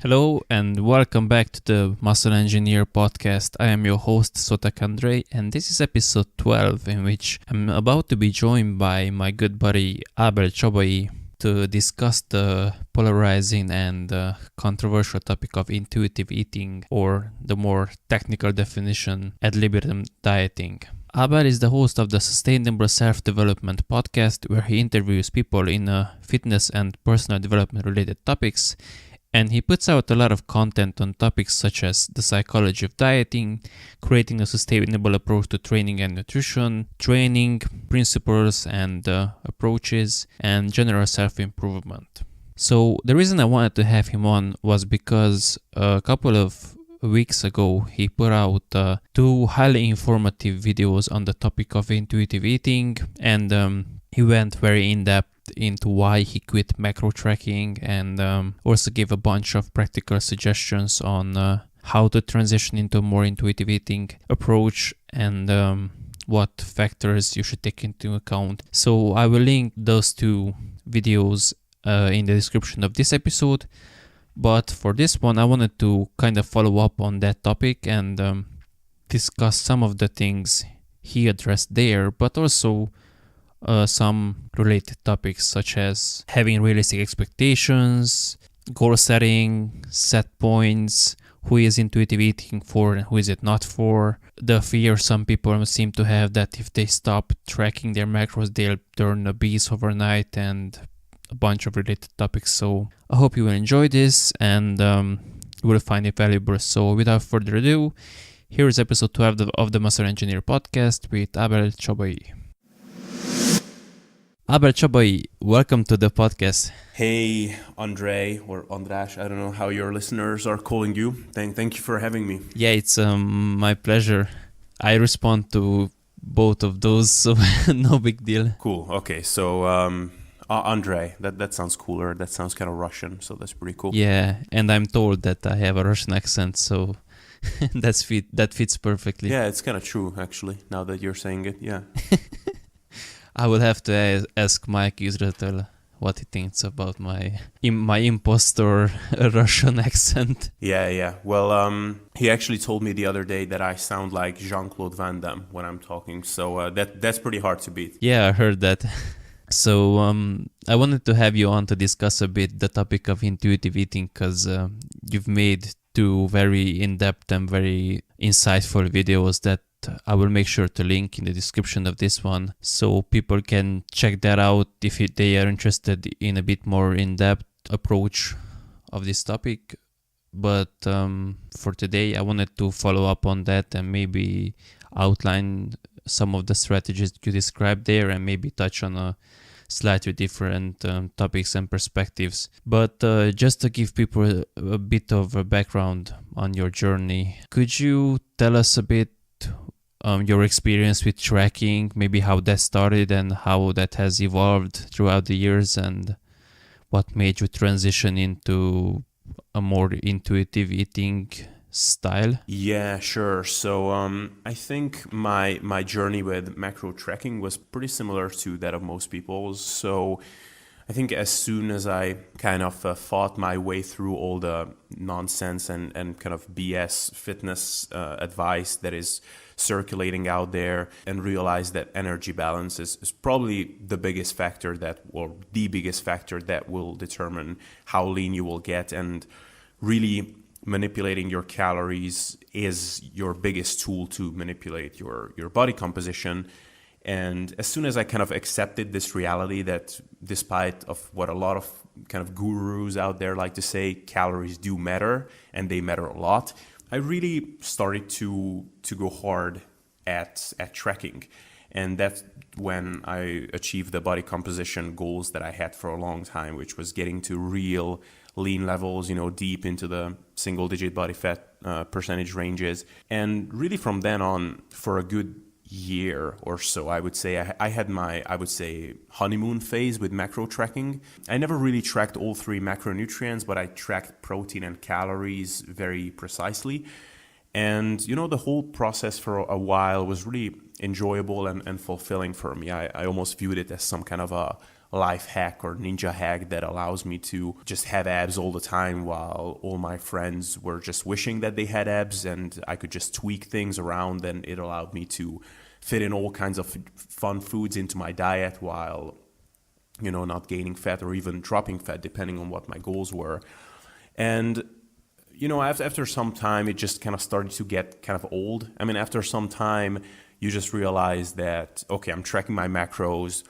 Hello and welcome back to the Muscle Engineer podcast. I am your host Sotak Andrei and this is episode 12 in which I'm about to be joined by my good buddy Abel Csabai to discuss the polarizing and controversial topic of intuitive eating, or the more technical definition, ad libitum dieting. Abel is the host of the Sustainable Self-Development podcast, where he interviews people in fitness and personal development related topics, and he puts out a lot of content on topics such as the psychology of dieting, creating a sustainable approach to training and nutrition, training principles and approaches, and general self-improvement. So the reason I wanted to have him on was because a couple of weeks ago he put out two highly informative videos on the topic of intuitive eating, and he went very in-depth into why he quit macro tracking, and also gave a bunch of practical suggestions on how to transition into a more intuitive eating approach and what factors you should take into account. So I will link those two videos in the description of this episode, but for this one I wanted to kind of follow up on that topic and discuss some of the things he addressed there, but also some related topics such as having realistic expectations, goal setting, set points, who is intuitive eating for and who is it not for, the fear some people seem to have that if they stop tracking their macros they'll turn obese overnight, and a bunch of related topics. So I hope you will enjoy this and you will find it valuable. So without further ado, here is episode 12 of the Muscle Engineer podcast with Abel Csabai. Abel Csabai, welcome to the podcast. Hey, Andrei or András, I don't know how your listeners are calling you. Thank you for having me. Yeah, it's my pleasure. I respond to both of those, so no big deal. Cool. Okay, so Andrei, that sounds cooler. That sounds kind of Russian, so that's pretty cool. Yeah, and I'm told that I have a Russian accent, so that fits perfectly. Yeah, it's kind of true, actually, now that you're saying it, yeah. I will have to ask Mike Israel what he thinks about my impostor Russian accent. Yeah. Well, he actually told me the other day that I sound like Jean-Claude Van Damme when I'm talking, so that's pretty hard to beat. Yeah, I heard that. So I wanted to have you on to discuss a bit the topic of intuitive eating, because you've made two very in-depth and very insightful videos that I will make sure to link in the description of this one, so people can check that out if they are interested in a bit more in-depth approach of this topic. But for today I wanted to follow up on that and maybe outline some of the strategies you described there and maybe touch on a slightly different topics and perspectives. But just to give people a bit of a background on your journey, could you tell us a bit your experience with tracking, maybe how that started and how that has evolved throughout the years, and what made you transition into a more intuitive eating style? Yeah, sure. So I think my journey with macro tracking was pretty similar to that of most people's. So I think as soon as I kind of fought my way through all the nonsense and kind of BS fitness advice that is circulating out there, and realized that energy balance is probably the biggest factor that will determine how lean you will get, and really manipulating your calories is your biggest tool to manipulate your body composition. And as soon as I kind of accepted this reality that despite of what a lot of kind of gurus out there like to say, calories do matter and they matter a lot, I really started to go hard at tracking. And that's when I achieved the body composition goals that I had for a long time, which was getting to real lean levels, deep into the single digit body fat percentage ranges. And really from then on, for a good year or so, I would say I had my honeymoon phase with macro tracking. I never really tracked all three macronutrients, but I tracked protein and calories very precisely. And the whole process for a while was really enjoyable and fulfilling for me. I almost viewed it as some kind of a life hack or ninja hack that allows me to just have abs all the time while all my friends were just wishing that they had abs, and I could just tweak things around, and it allowed me to fit in all kinds of fun foods into my diet while, not gaining fat or even dropping fat, depending on what my goals were. And after some time, it just kind of started to get kind of old. I mean, after some time, you just realize that, okay, I'm tracking my macros,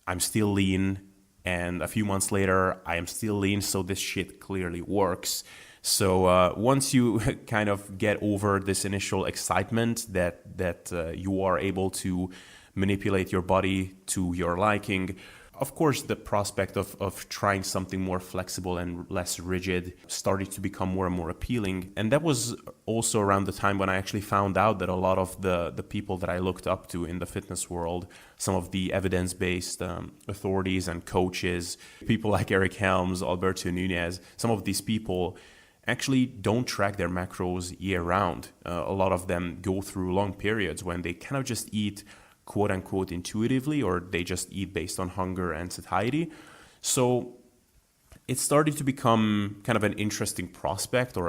I'm still lean, and a few months later, I am still lean, so this shit clearly works. So once you kind of get over this initial excitement that you are able to manipulate your body to your liking, of course, the prospect of trying something more flexible and less rigid started to become more and more appealing. And that was also around the time when I actually found out that a lot of the people that I looked up to in the fitness world, some of the evidence-based authorities and coaches, people like Eric Helms, Alberto Nunez, some of these people actually don't track their macros year-round. A lot of them go through long periods when they kind of just eat quote-unquote intuitively, or they just eat based on hunger and satiety. So it started to become kind of an interesting prospect, or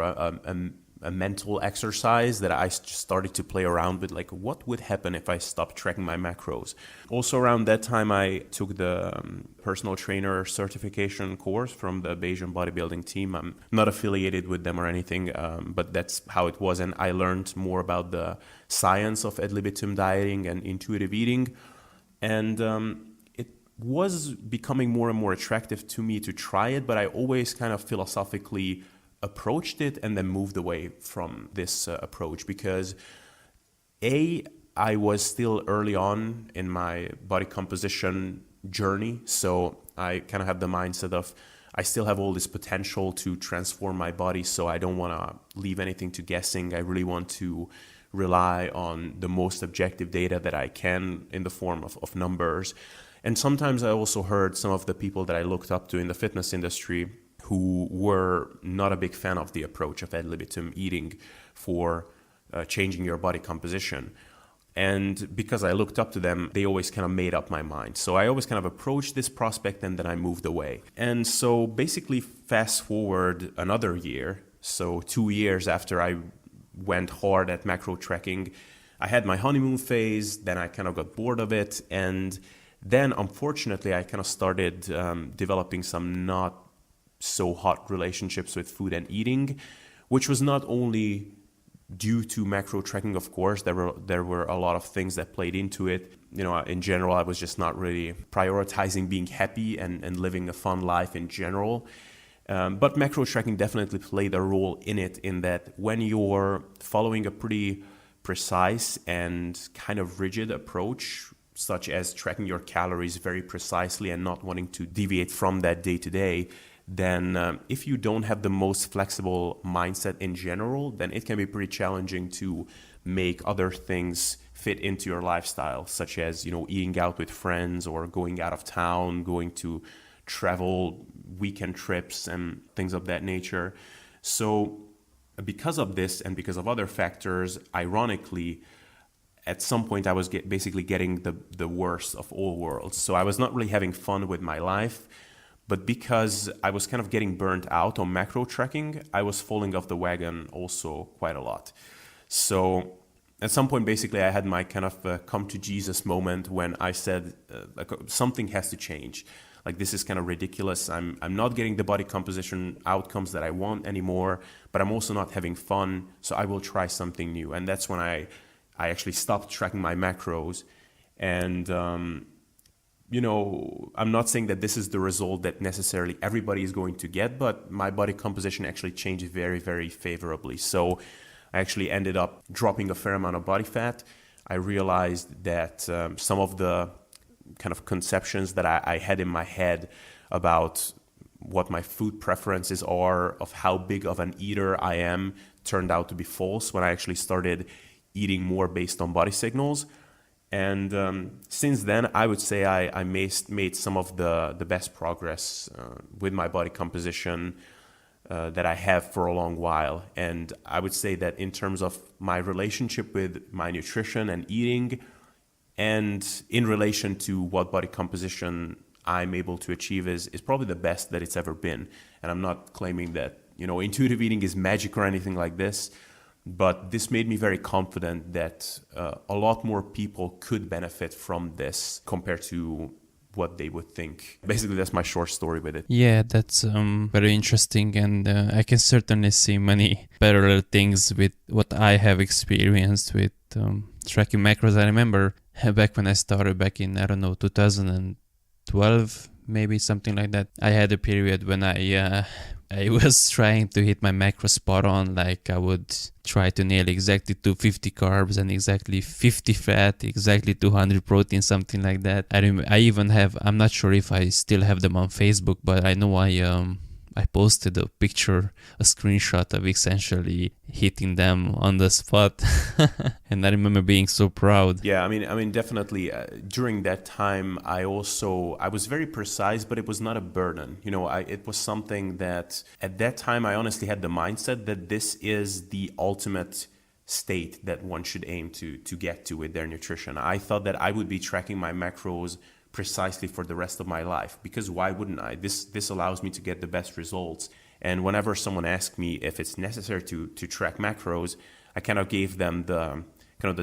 a mental exercise that I started to play around with, like what would happen if I stopped tracking my macros. Also around that time, I took the personal trainer certification course from the Bayesian bodybuilding team. I'm not affiliated with them or anything, but that's how it was. And I learned more about the science of ad libitum dieting and intuitive eating. And it was becoming more and more attractive to me to try it, but I always kind of philosophically approached it and then moved away from this approach because I was still early on in my body composition journey. So I kind of have the mindset of I still have all this potential to transform my body, so I don't want to leave anything to guessing. I really want to rely on the most objective data that I can in the form of numbers. And sometimes I also heard some of the people that I looked up to in the fitness industry who were not a big fan of the approach of ad libitum eating for changing your body composition. And because I looked up to them, they always kind of made up my mind. So I always kind of approached this prospect and then I moved away. And so basically fast forward another year, so 2 years after I went hard at macro tracking, I had my honeymoon phase, then I kind of got bored of it. And then unfortunately, I kind of started developing some not so hot relationships with food and eating, which was not only due to macro tracking, of course. There were a lot of things that played into it. In general, I was just not really prioritizing being happy and living a fun life in general. But macro tracking definitely played a role in it, in that when you're following a pretty precise and kind of rigid approach, such as tracking your calories very precisely and not wanting to deviate from that day to day, then if you don't have the most flexible mindset in general, then it can be pretty challenging to make other things fit into your lifestyle, such as, eating out with friends or going out of town, going to travel, weekend trips and things of that nature. So because of this and because of other factors, ironically, at some point I was basically getting the worst of all worlds. So I was not really having fun with my life. But because I was kind of getting burnt out on macro tracking, I was falling off the wagon also quite a lot. So at some point, basically, I had my kind of come to Jesus moment when I said, something has to change. Like, this is kind of ridiculous. I'm not getting the body composition outcomes that I want anymore, but I'm also not having fun. So I will try something new. And that's when I actually stopped tracking my macros. And I'm not saying that this is the result that necessarily everybody is going to get, but my body composition actually changed very, very favorably. So I actually ended up dropping a fair amount of body fat. I realized that some of the kind of conceptions that I had in my head about what my food preferences are, of how big of an eater I am, turned out to be false when I actually started eating more based on body signals. And since then, I would say I made some of the best progress with my body composition that I have for a long while. And I would say that in terms of my relationship with my nutrition and eating, and in relation to what body composition I'm able to achieve is probably the best that it's ever been. And I'm not claiming that, intuitive eating is magic or anything like this, but this made me very confident that a lot more people could benefit from this compared to what they would think. Basically, that's my short story with it. Yeah, that's very interesting, and I can certainly see many parallel things with what I have experienced with tracking macros. I remember back when I started back in, 2012, maybe something like that. I had a period when I was trying to hit my macro spot on. Like I would try to nail exactly 250 carbs and exactly 50 fat, exactly 200 protein, something like that. I even have, I'm not sure if I still have them on Facebook, but I know I posted a picture, a screenshot of essentially hitting them on the spot. And I remember being so proud. Yeah, I mean, definitely. During that time, I was very precise, but it was not a burden. It was something that at that time, I honestly had the mindset that this is the ultimate state that one should aim to get to with their nutrition. I thought that I would be tracking my macros precisely for the rest of my life, because why wouldn't I? This allows me to get the best results. And whenever someone asks me if it's necessary to track macros, I kind of gave them the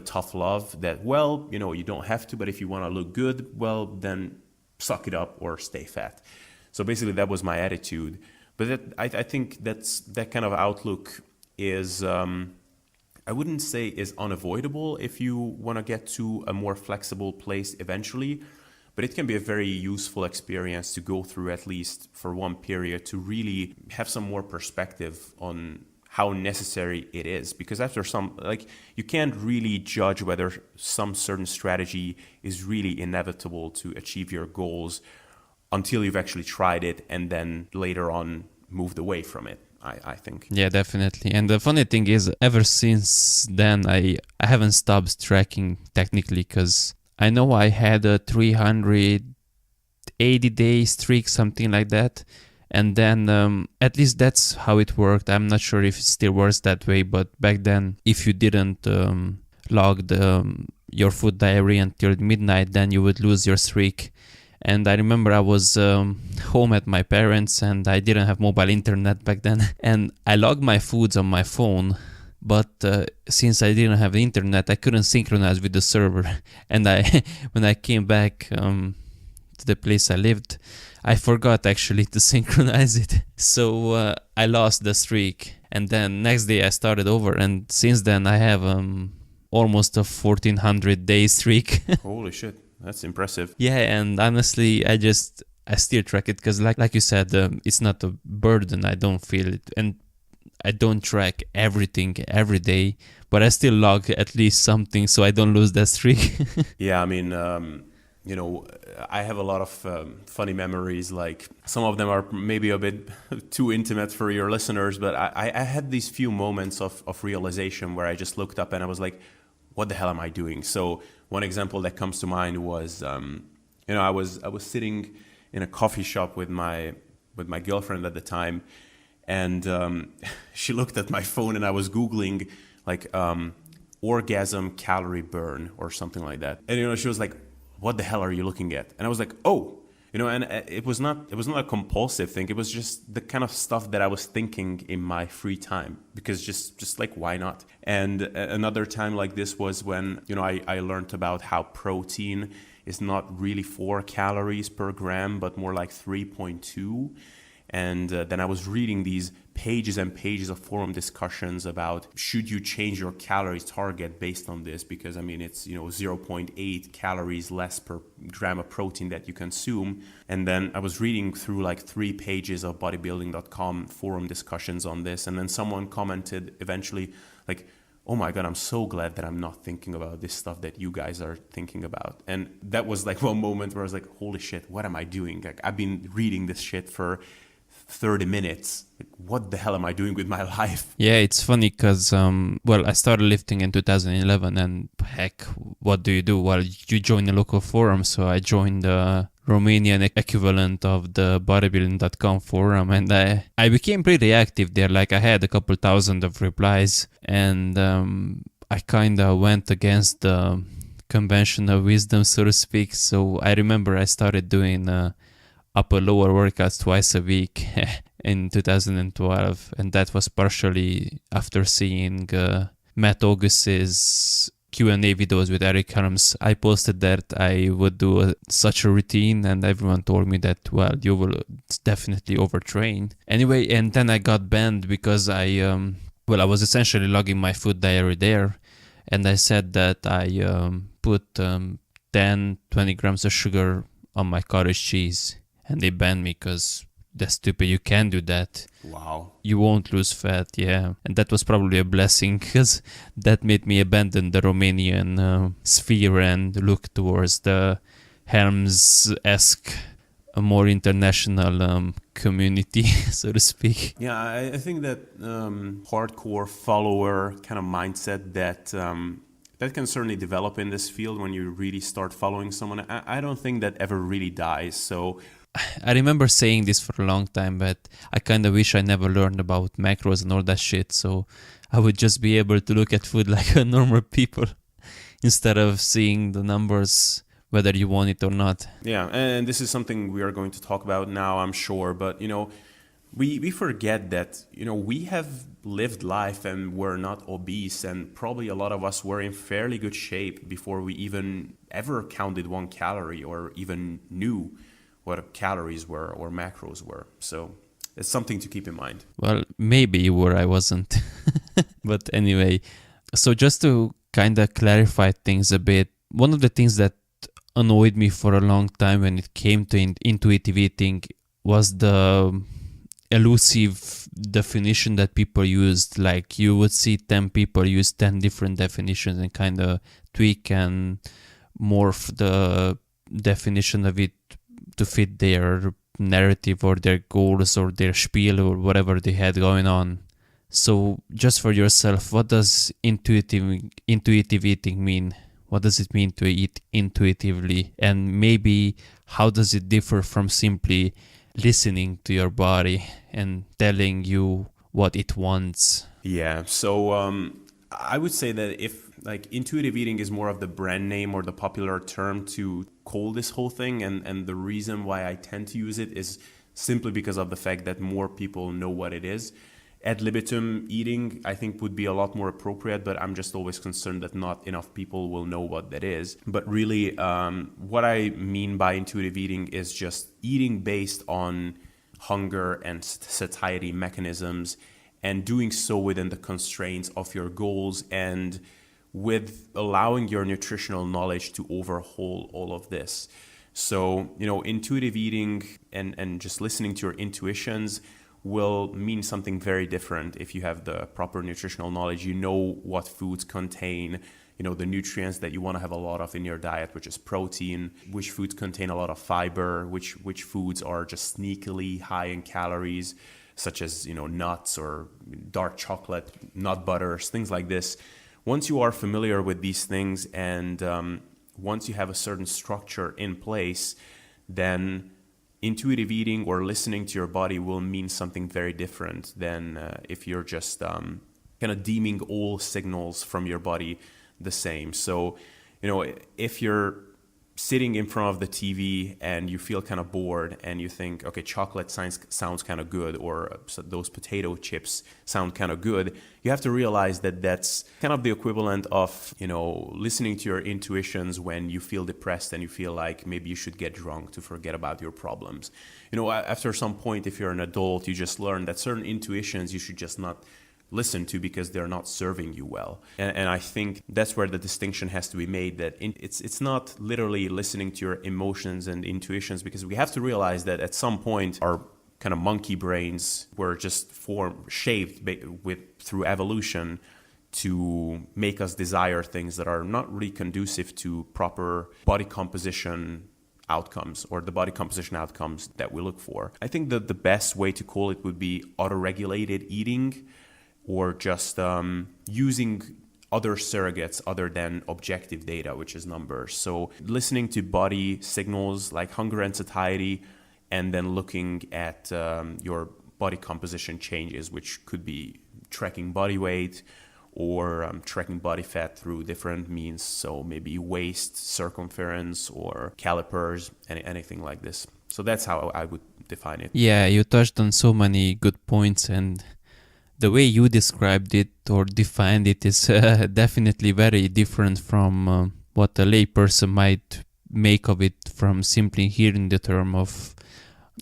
tough love that, well, you don't have to, but if you want to look good, well, then suck it up or stay fat. So basically that was my attitude. But I think that kind of outlook is, I wouldn't say is unavoidable if you want to get to a more flexible place eventually. But it can be a very useful experience to go through, at least for one period, to really have some more perspective on how necessary it is. Because after you can't really judge whether some certain strategy is really inevitable to achieve your goals until you've actually tried it and then later on moved away from it, I think. Yeah, definitely. And the funny thing is, ever since then, I haven't stopped tracking technically, because I know I had a 380-day streak, something like that. And then at least that's how it worked. I'm not sure if it still works that way, but back then, if you didn't log your food diary until midnight, then you would lose your streak. And I remember I was home at my parents' and I didn't have mobile internet back then. And I logged my foods on my phone. But since I didn't have the internet, I couldn't synchronize with the server. And when I came back to the place I lived, I forgot actually to synchronize it. So I lost the streak. And then next day I started over. And since then I have almost a 1400-day streak. Holy shit, that's impressive. Yeah, and honestly, I still track it because like you said, it's not a burden. I don't feel it. And I don't track everything every day, but I still log at least something so I don't lose that streak. Yeah, I mean, I have a lot of funny memories. Like some of them are maybe a bit too intimate for your listeners, but I had these few moments of realization where I just looked up and I was like, what the hell am I doing? So one example that comes to mind was, I was sitting in a coffee shop with my girlfriend at the time. And she looked at my phone and I was Googling like orgasm calorie burn or something like that. And, she was like, what the hell are you looking at? And I was like, oh, and it was not a compulsive thing. It was just the kind of stuff that I was thinking in my free time, because just like, why not? And another time like this was when, I learned about how protein is not really 4 calories per gram, but more like 3.2. And then I was reading these pages and pages of forum discussions about should you change your calorie target based on this, because it's 0.8 calories less per gram of protein that you consume. And then I was reading through like 3 pages of bodybuilding.com forum discussions on this, and then someone commented eventually like, oh my God, I'm so glad that I'm not thinking about this stuff that you guys are thinking about. And that was like one moment where I was like, holy shit, what am I doing? Like, I've been reading this shit for 30 minutes. Like, what the hell am I doing with my life? Yeah, it's funny because, I started lifting in 2011, and heck, what do you do? Well, you join a local forum, so I joined the Romanian equivalent of the bodybuilding.com forum, and I became pretty active there. Like, I had a couple thousand of replies, and I kind of went against the conventional wisdom, so to speak. So I remember I started doing upper lower workouts twice a week in 2012, and that was partially after seeing Matt August's Q&A videos with Eric Helms. I posted that I would do such a routine, and everyone told me that, well, you will definitely overtrain. Anyway, and then I got banned because I was essentially logging my food diary there, and I said that I put 10, 20 grams of sugar on my cottage cheese, and they banned me because that's stupid. You can't do that. Wow. You won't lose fat, yeah. And that was probably a blessing because that made me abandon the Romanian sphere and look towards the Helms-esque, a more international community, so to speak. Yeah, I think that hardcore follower kind of mindset that can certainly develop in this field when you really start following someone. I don't think that ever really dies. So I remember saying this for a long time, but I kind of wish I never learned about macros and all that shit, so I would just be able to look at food like a normal people instead of seeing the numbers, whether you want it or not. Yeah, and this is something we are going to talk about now, I'm sure, but we forget that we have lived life and we're not obese, and probably a lot of us were in fairly good shape before we even ever counted 1 calorie or even knew what calories were or macros were. So it's something to keep in mind. Well, maybe you were, I wasn't. But anyway, so just to kind of clarify things a bit, one of the things that annoyed me for a long time when it came to intuitive eating was the elusive definition that people used. Like you would see 10 people use 10 different definitions and kind of tweak and morph the definition of it to fit their narrative or their goals or their spiel or whatever they had going on. So just for yourself, what does intuitive eating mean? What does it mean to eat intuitively? And maybe how does it differ from simply listening to your body and telling you what it wants? Yeah, so I would say that if intuitive eating is more of the brand name or the popular term to call this whole thing, and the reason why I tend to use it is simply because of the fact that more people know what it is. Ad libitum eating, I think, would be a lot more appropriate, but I'm just always concerned that not enough people will know what that is. But really, what I mean by intuitive eating is just eating based on hunger and satiety mechanisms, and doing so within the constraints of your goals and with allowing your nutritional knowledge to overhaul all of this. So, intuitive eating and just listening to your intuitions will mean something very different if you have the proper nutritional knowledge. You know what foods contain, the nutrients that you want to have a lot of in your diet, which is protein, which foods contain a lot of fiber, which foods are just sneakily high in calories, such as, nuts or dark chocolate, nut butters, things like this. Once you are familiar with these things and once you have a certain structure in place, then intuitive eating or listening to your body will mean something very different than if you're just kind of deeming all signals from your body the same. So, if you're sitting in front of the TV and you feel kind of bored and you think, okay, chocolate sounds kind of good, or those potato chips sound kind of good, you have to realize that that's kind of the equivalent of, listening to your intuitions when you feel depressed and you feel like maybe you should get drunk to forget about your problems. After some point, if you're an adult, you just learn that certain intuitions you should just not listen to because they're not serving you well. And I think that's where the distinction has to be made, that it's not literally listening to your emotions and intuitions, because we have to realize that at some point our kind of monkey brains were just shaped through evolution to make us desire things that are not really conducive to proper body composition outcomes or the body composition outcomes that we look for. I think that the best way to call it would be autoregulated eating, or just using other surrogates other than objective data, which is numbers. So listening to body signals like hunger and satiety, and then looking at your body composition changes, which could be tracking body weight or tracking body fat through different means. So maybe waist circumference or calipers, anything like this. So that's how I would define it. Yeah, you touched on so many good points, and the way you described it or defined it is definitely very different from what a layperson might make of it from simply hearing the term of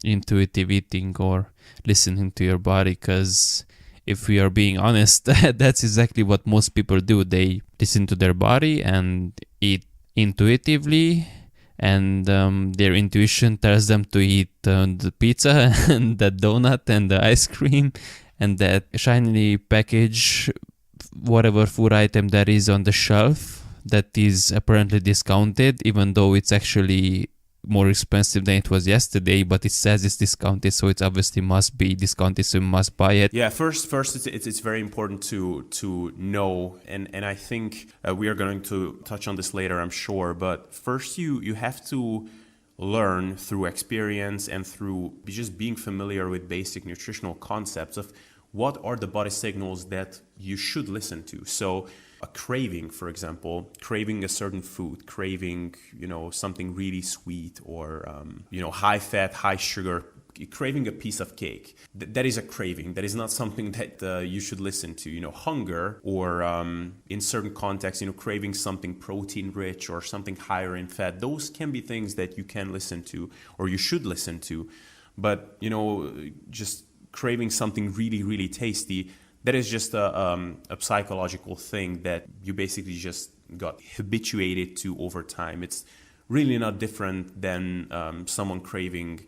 intuitive eating or listening to your body. Because if we are being honest, that's exactly what most people do. They listen to their body and eat intuitively, and their intuition tells them to eat the pizza and the donut and the ice cream and that shiny package, whatever food item that is on the shelf that is apparently discounted, even though it's actually more expensive than it was yesterday, but it says it's discounted, so it obviously must be discounted, so you must buy it. Yeah, first, it's very important to know, and I think we are going to touch on this later, I'm sure. But first, you have to learn through experience and through just being familiar with basic nutritional concepts of what are the body signals that you should listen to. So a craving, for example, craving a certain food, craving, something really sweet or, high fat, high sugar, craving a piece of cake. That is a craving. That is not something that you should listen to. Hunger or in certain contexts, craving something protein rich or something higher in fat. Those can be things that you can listen to or you should listen to. But, just craving something really, really tasty, that is just a psychological thing that you basically just got habituated to over time. It's really not different than someone craving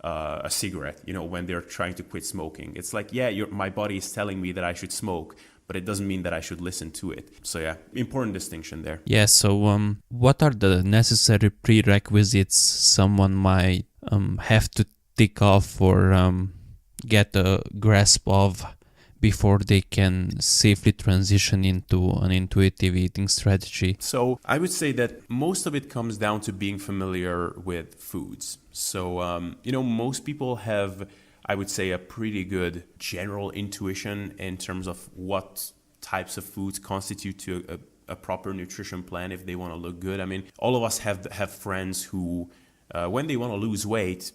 a cigarette, when they're trying to quit smoking. It's like, my body is telling me that I should smoke, but it doesn't mean that I should listen to it. So yeah, important distinction there. Yeah, so what are the necessary prerequisites someone might have to tick off or get a grasp of before they can safely transition into an intuitive eating strategy? So I would say that most of it comes down to being familiar with foods. So, most people have, I would say, a pretty good general intuition in terms of what types of foods constitute to a proper nutrition plan if they want to look good. I mean, all of us have friends who, when they want to lose weight,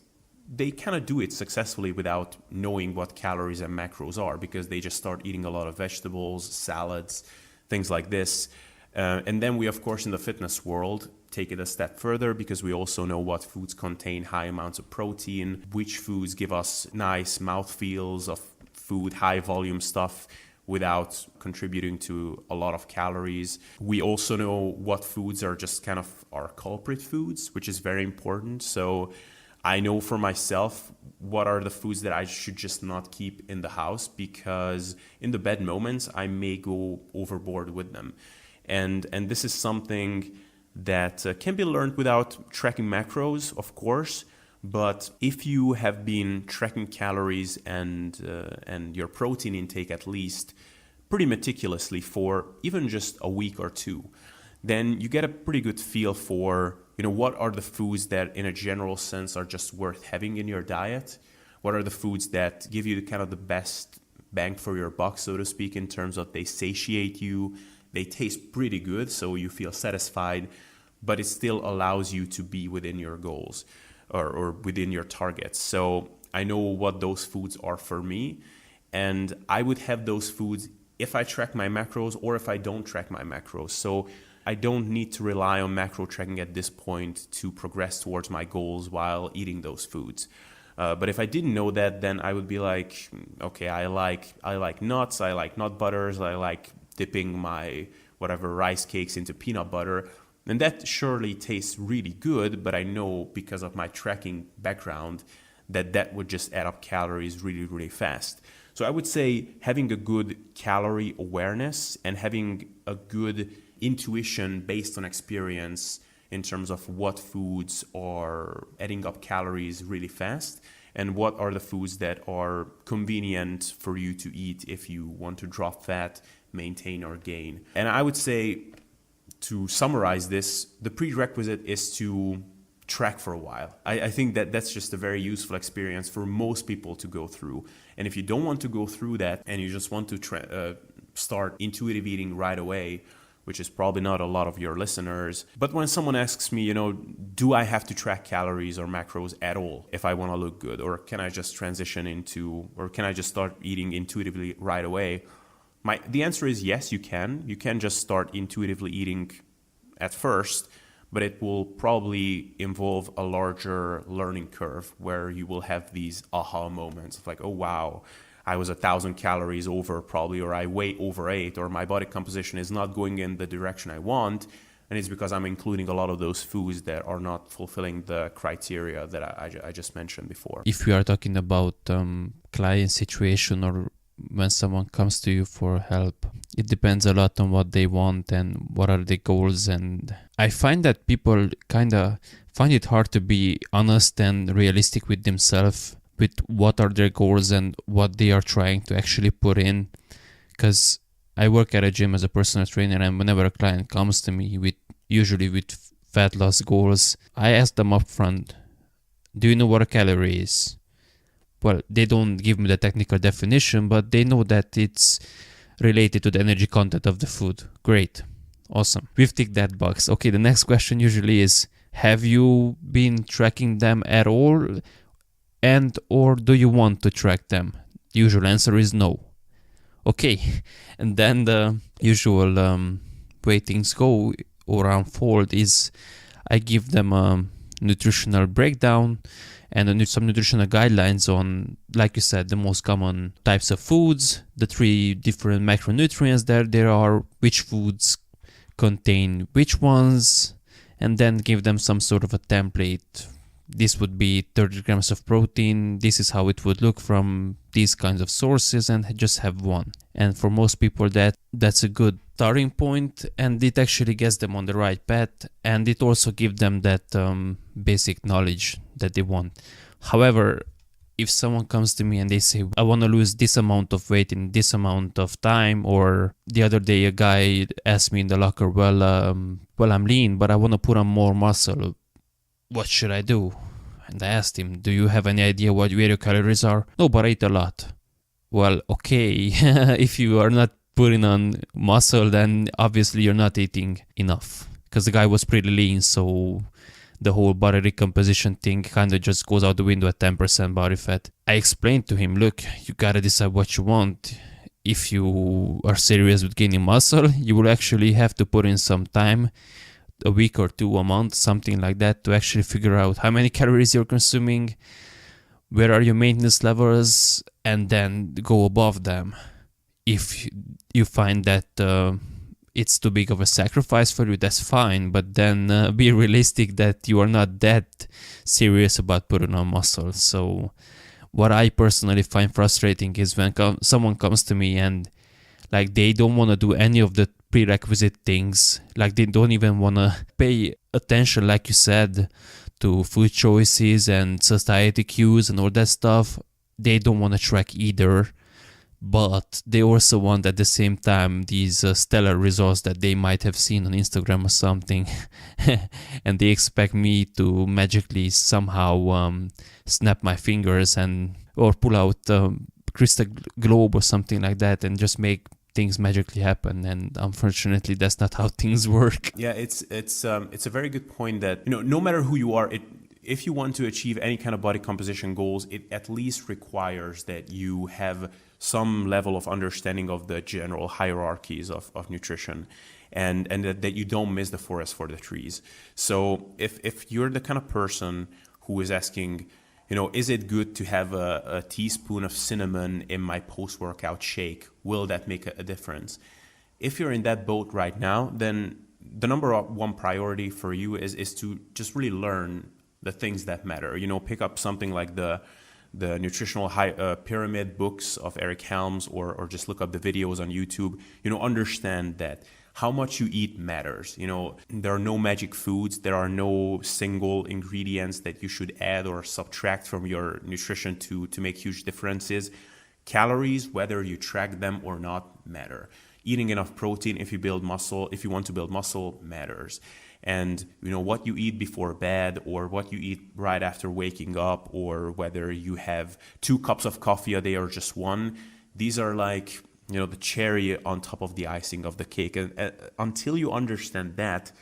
they kind of do it successfully without knowing what calories and macros are because they just start eating a lot of vegetables, salads, things like this. And then we, of course, in the fitness world, take it a step further because we also know what foods contain high amounts of protein, which foods give us nice mouthfeels of food, high volume stuff without contributing to a lot of calories. We also know what foods are just kind of our culprit foods, which is very important. So I know for myself what are the foods that I should just not keep in the house because in the bad moments I may go overboard with them. And this is something that can be learned without tracking macros, of course. But if you have been tracking calories and your protein intake at least pretty meticulously for even just a week or two, then you get a pretty good feel for what are the foods that in a general sense are just worth having in your diet? What are the foods that give you kind of the best bang for your buck, so to speak, in terms of they satiate you, they taste pretty good, so you feel satisfied, but it still allows you to be within your goals or within your targets. So I know what those foods are for me, and I would have those foods if I track my macros or if I don't track my macros. So I don't need to rely on macro tracking at this point to progress towards my goals while eating those foods. But if I didn't know that, then I would be like, okay, I like nuts, I like nut butters, I like dipping my whatever rice cakes into peanut butter. And that surely tastes really good, but I know because of my tracking background that would just add up calories really, really fast. So I would say having a good calorie awareness and having a good intuition based on experience in terms of what foods are adding up calories really fast and what are the foods that are convenient for you to eat if you want to drop fat, maintain or gain. And I would say, to summarize this, the prerequisite is to track for a while. I think that's just a very useful experience for most people to go through. And if you don't want to go through that and you just want to start intuitive eating right away which is probably not a lot of your listeners. But when someone asks me, do I have to track calories or macros at all if I want to look good? Or can I just can I just start eating intuitively right away? The answer is yes, you can. You can just start intuitively eating at first, but it will probably involve a larger learning curve where you will have these aha moments of like, oh, wow, I was 1,000 calories over probably, or I way overate, or my body composition is not going in the direction I want. And it's because I'm including a lot of those foods that are not fulfilling the criteria that I just mentioned before. If we are talking about client situation or when someone comes to you for help, it depends a lot on what they want and what are the goals. And I find that people kind of find it hard to be honest and realistic with themselves, with what are their goals and what they are trying to actually put in. Because I work at a gym as a personal trainer, and whenever a client comes to me usually with fat loss goals, I ask them up front, do you know what a calorie is? Well, they don't give me the technical definition, but they know that it's related to the energy content of the food. Great. Awesome. We've ticked that box. Okay, the next question usually is, have you been tracking them at all? And or do you want to track them? The usual answer is no. Okay. And then the usual way things go or unfold is I give them a nutritional breakdown and some nutritional guidelines on, like you said, the most common types of foods, the 3 different macronutrients that there are, which foods contain which ones, and then give them some sort of a template. This would be 30 grams of protein. This is how it would look from these kinds of sources, and just have one. And for most people that's a good starting point, and it actually gets them on the right path, and it also gives them that basic knowledge that they want. However, if someone comes to me and they say, I want to lose this amount of weight in this amount of time, or the other day a guy asked me in the locker, well, I'm lean, but I want to put on more muscle. What should I do? And I asked him, do you have any idea where your calories are? No, but I eat a lot. Well, okay, if you are not putting on muscle, then obviously you're not eating enough. Because the guy was pretty lean, so the whole body recomposition thing kind of just goes out the window at 10% body fat. I explained to him, look, you gotta decide what you want. If you are serious with gaining muscle, you will actually have to put in some time, a week or 2, a month, something like that, to actually figure out how many calories you're consuming, where are your maintenance levels, and then go above them. If you find that it's too big of a sacrifice for you, that's fine, but then be realistic that you are not that serious about putting on muscle. So what I personally find frustrating is when someone comes to me and like they don't want to do any of the prerequisite things, like they don't even want to pay attention, like you said, to food choices and society cues and all that stuff. They don't want to track either, but they also want at the same time these stellar results that they might have seen on Instagram or something, and they expect me to magically somehow snap my fingers or pull out crystal globe or something like that and just make things magically happen. And unfortunately that's not how things work. Yeah, it's a very good point that no matter who you are, if you want to achieve any kind of body composition goals, it at least requires that you have some level of understanding of the general hierarchies of nutrition, and that you don't miss the forest for the trees. So if you're the kind of person who is asking, is it good to have a teaspoon of cinnamon in my post-workout shake? Will that make a difference? If you're in that boat right now, then the number one priority for you is to just really learn the things that matter. Pick up something like the nutritional pyramid books of Eric Helms, or just look up the videos on YouTube. Understand that how much you eat matters. There are no magic foods. There are no single ingredients that you should add or subtract from your nutrition to make huge differences. Calories, whether you track them or not, matter. Eating enough protein if you want to build muscle, matters. And what you eat before bed, or what you eat right after waking up, or whether you have 2 cups of coffee a day or just 1, these are like the cherry on top of the icing of the cake. And until you understand that,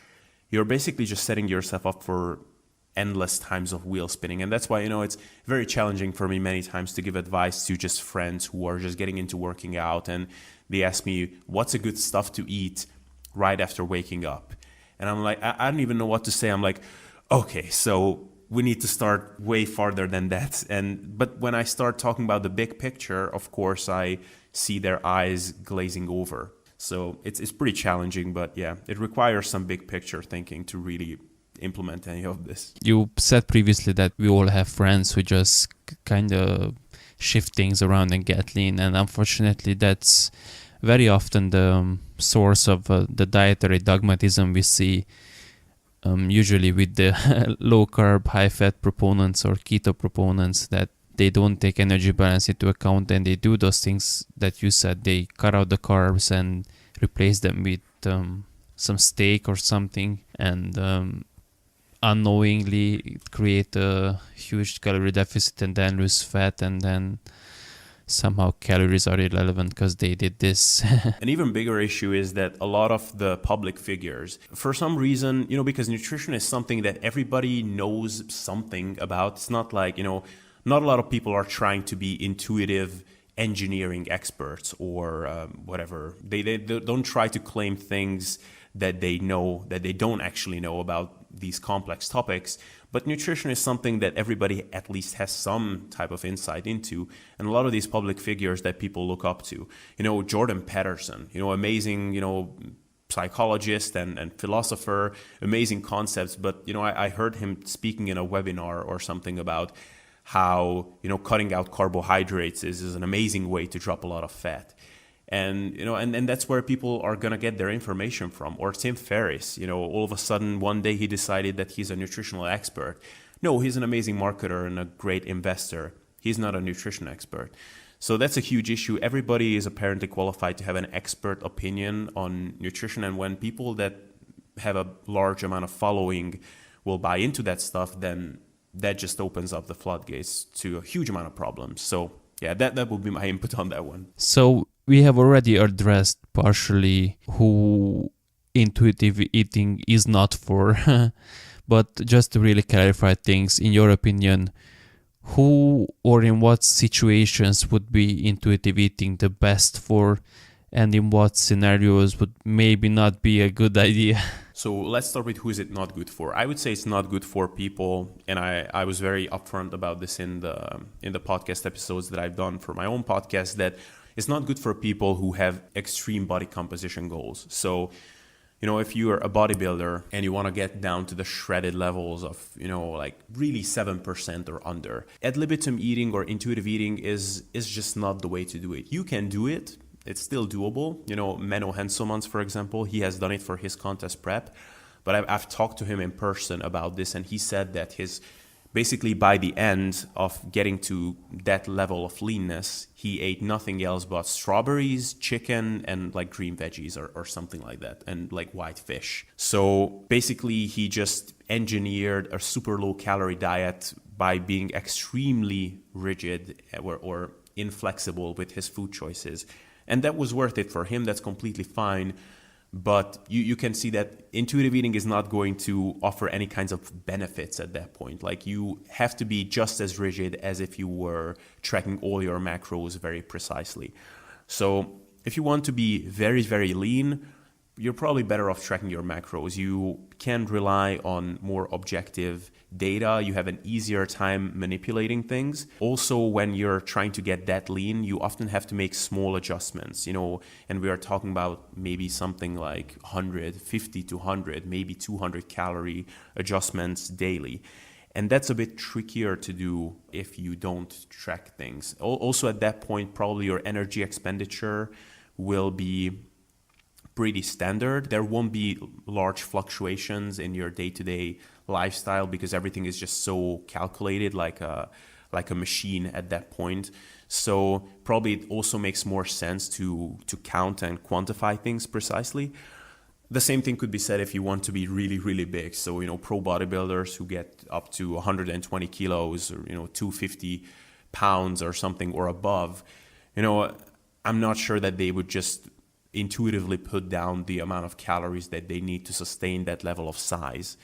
you're basically just setting yourself up for endless times of wheel spinning. And that's why, it's very challenging for me many times to give advice to just friends who are just getting into working out. And they ask me, what's a good stuff to eat right after waking up? And I'm like, I don't even know what to say. I'm like, okay, so we need to start way farther than that. But when I start talking about the big picture, of course, I see their eyes glazing over. So it's pretty challenging, but yeah, it requires some big picture thinking to really implement any of this. You said previously that we all have friends who just kind of shift things around and get lean, and unfortunately that's very often the source of the dietary dogmatism we see, usually with the low carb, high fat proponents or keto proponents, that they don't take energy balance into account and they do those things that you said. They cut out the carbs and replace them with some steak or something, and unknowingly create a huge calorie deficit and then lose fat, and then somehow calories are irrelevant because they did this. An even bigger issue is that a lot of the public figures, for some reason, because nutrition is something that everybody knows something about. It's not like, not a lot of people are trying to be intuitive engineering experts or whatever. They don't try to claim things that they know, that they don't actually know about these complex topics. But nutrition is something that everybody at least has some type of insight into. And a lot of these public figures that people look up to, Jordan Peterson, amazing, psychologist and philosopher, amazing concepts. But, I heard him speaking in a webinar or something about how, cutting out carbohydrates is an amazing way to drop a lot of fat. And, and that's where people are going to get their information from. Or Tim Ferriss, all of a sudden one day he decided that he's a nutritional expert. No, he's an amazing marketer and a great investor. He's not a nutrition expert. So that's a huge issue. Everybody is apparently qualified to have an expert opinion on nutrition. And when people that have a large amount of following will buy into that stuff, then that just opens up the floodgates to a huge amount of problems. So yeah, that would be my input on that one. So we have already addressed partially who intuitive eating is not for, but just to really clarify things, in your opinion, who or in what situations would be intuitive eating the best for, and in what scenarios would maybe not be a good idea? So let's start with who is it not good for. I would say it's not good for people, and I was very upfront about this in the podcast episodes that I've done for my own podcast, that it's not good for people who have extreme body composition goals. So, if you're a bodybuilder and you want to get down to the shredded levels of, like really 7% or under, ad libitum eating or intuitive eating is just not the way to do it. You can do it. It's still doable. Menno Henselmans, for example, he has done it for his contest prep. But I've talked to him in person about this, and he said that basically by the end of getting to that level of leanness, he ate nothing else but strawberries, chicken, and like green veggies or something like that, and like white fish. So basically he just engineered a super low calorie diet by being extremely rigid or inflexible with his food choices. And that was worth it for him. That's completely fine. But you can see that intuitive eating is not going to offer any kinds of benefits at that point. Like, you have to be just as rigid as if you were tracking all your macros very precisely. So if you want to be very, very lean, you're probably better off tracking your macros. You can rely on more objective data. You have an easier time manipulating things. Also, when you're trying to get that lean, you often have to make small adjustments, and we are talking about maybe something like 150 to 100, maybe 200 calorie adjustments daily. And that's a bit trickier to do if you don't track things. Also, at that point, probably your energy expenditure will be pretty standard. There won't be large fluctuations in your day-to-day lifestyle because everything is just so calculated, like a machine at that point. So probably it also makes more sense to count and quantify things precisely. The same thing could be said if you want to be really, really big. So, pro bodybuilders who get up to 120 kilos or, 250 pounds or something or above, I'm not sure that they would just intuitively put down the amount of calories that they need to sustain that level of size.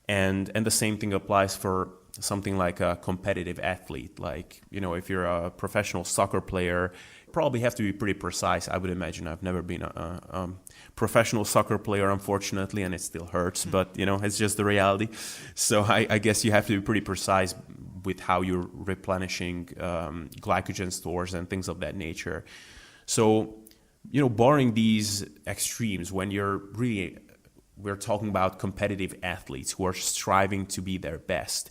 And the same thing applies for something like a competitive athlete. Like, if you're a professional soccer player, you probably have to be pretty precise. I would imagine. I've never been a professional soccer player, unfortunately, and it still hurts, but it's just the reality. So I guess you have to be pretty precise with how you're replenishing glycogen stores and things of that nature. So, barring these extremes, when we're talking about competitive athletes who are striving to be their best,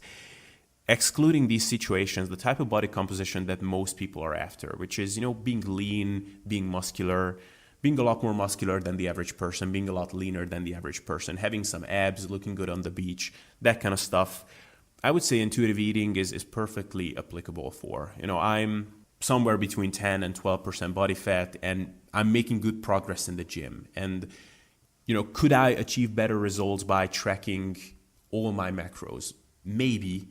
excluding these situations, the type of body composition that most people are after, which is, being lean, being muscular, being a lot more muscular than the average person, being a lot leaner than the average person, having some abs, looking good on the beach, that kind of stuff, I would say intuitive eating is perfectly applicable for. I'm somewhere between 10 and 12% body fat, and I'm making good progress in the gym. And, could I achieve better results by tracking all my macros? Maybe,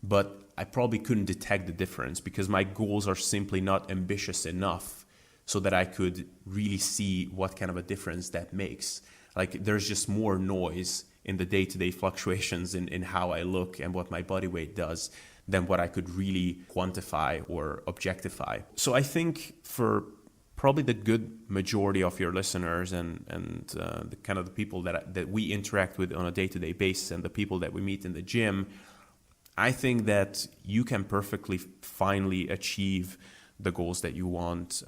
but I probably couldn't detect the difference because my goals are simply not ambitious enough so that I could really see what kind of a difference that makes. Like, there's just more noise in the day-to-day fluctuations in how I look and what my body weight does than what I could really quantify or objectify. So I think for probably the good majority of your listeners and the kind of the people that we interact with on a day-to-day basis and the people that we meet in the gym, I think that you can perfectly finally achieve the goals that you want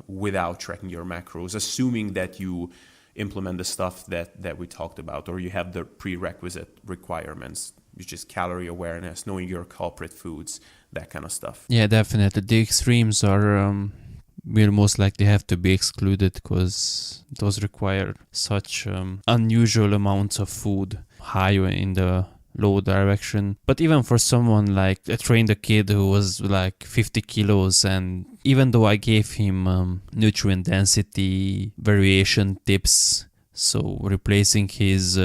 without tracking your macros, assuming that you implement the stuff that we talked about, or you have the prerequisite requirements, which is calorie awareness, knowing your culprit foods, that kind of stuff. Yeah, definitely. The extremes will most likely have to be excluded because those require such unusual amounts of food, high in the low direction. But even for someone like I trained a kid who was like 50 kilos, and even though I gave him nutrient density variation tips, so replacing his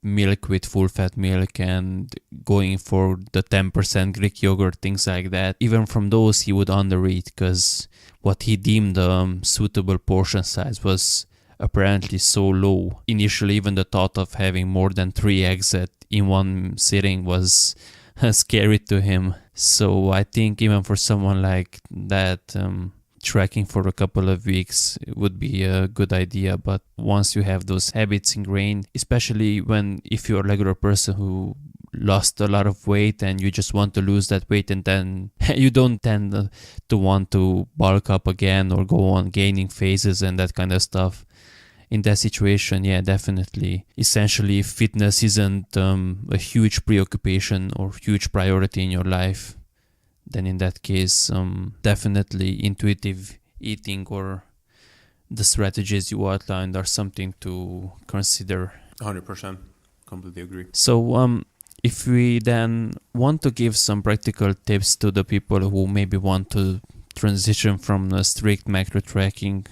milk with full fat milk and going for the 10% Greek yogurt, things like that, even from those he would undereat because what he deemed suitable portion size was apparently so low. Initially, even the thought of having more than 3 eggs in one sitting was scary to him. So I think even for someone like that, tracking for a couple of weeks would be a good idea. But once you have those habits ingrained, especially if you're a regular person who lost a lot of weight and you just want to lose that weight, and then you don't tend to want to bulk up again or go on gaining phases and that kind of stuff. In that situation, yeah, definitely. Essentially, if fitness isn't a huge preoccupation or huge priority in your life, then in that case, definitely intuitive eating or the strategies you outlined are something to consider. 100%. Completely agree. So, if we then want to give some practical tips to the people who maybe want to transition from a strict macro tracking,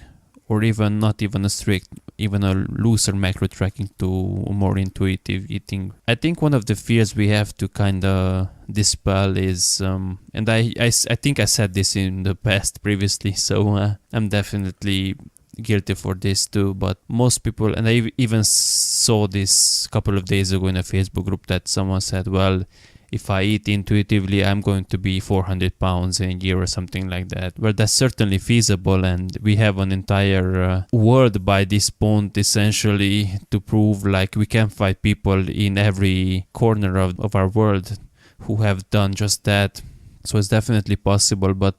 or even not even a strict, even a looser macro tracking to more intuitive eating, I think one of the fears we have to kind of dispel is, and I think I said this in the past previously, so I'm definitely guilty for this too, but most people, and I even saw this a couple of days ago in a Facebook group that someone said, well, if I eat intuitively, I'm going to be 400 pounds in a year or something like that. Well, that's certainly feasible, and we have an entire world by this point essentially to prove like we can find people in every corner of our world who have done just that. So it's definitely possible, but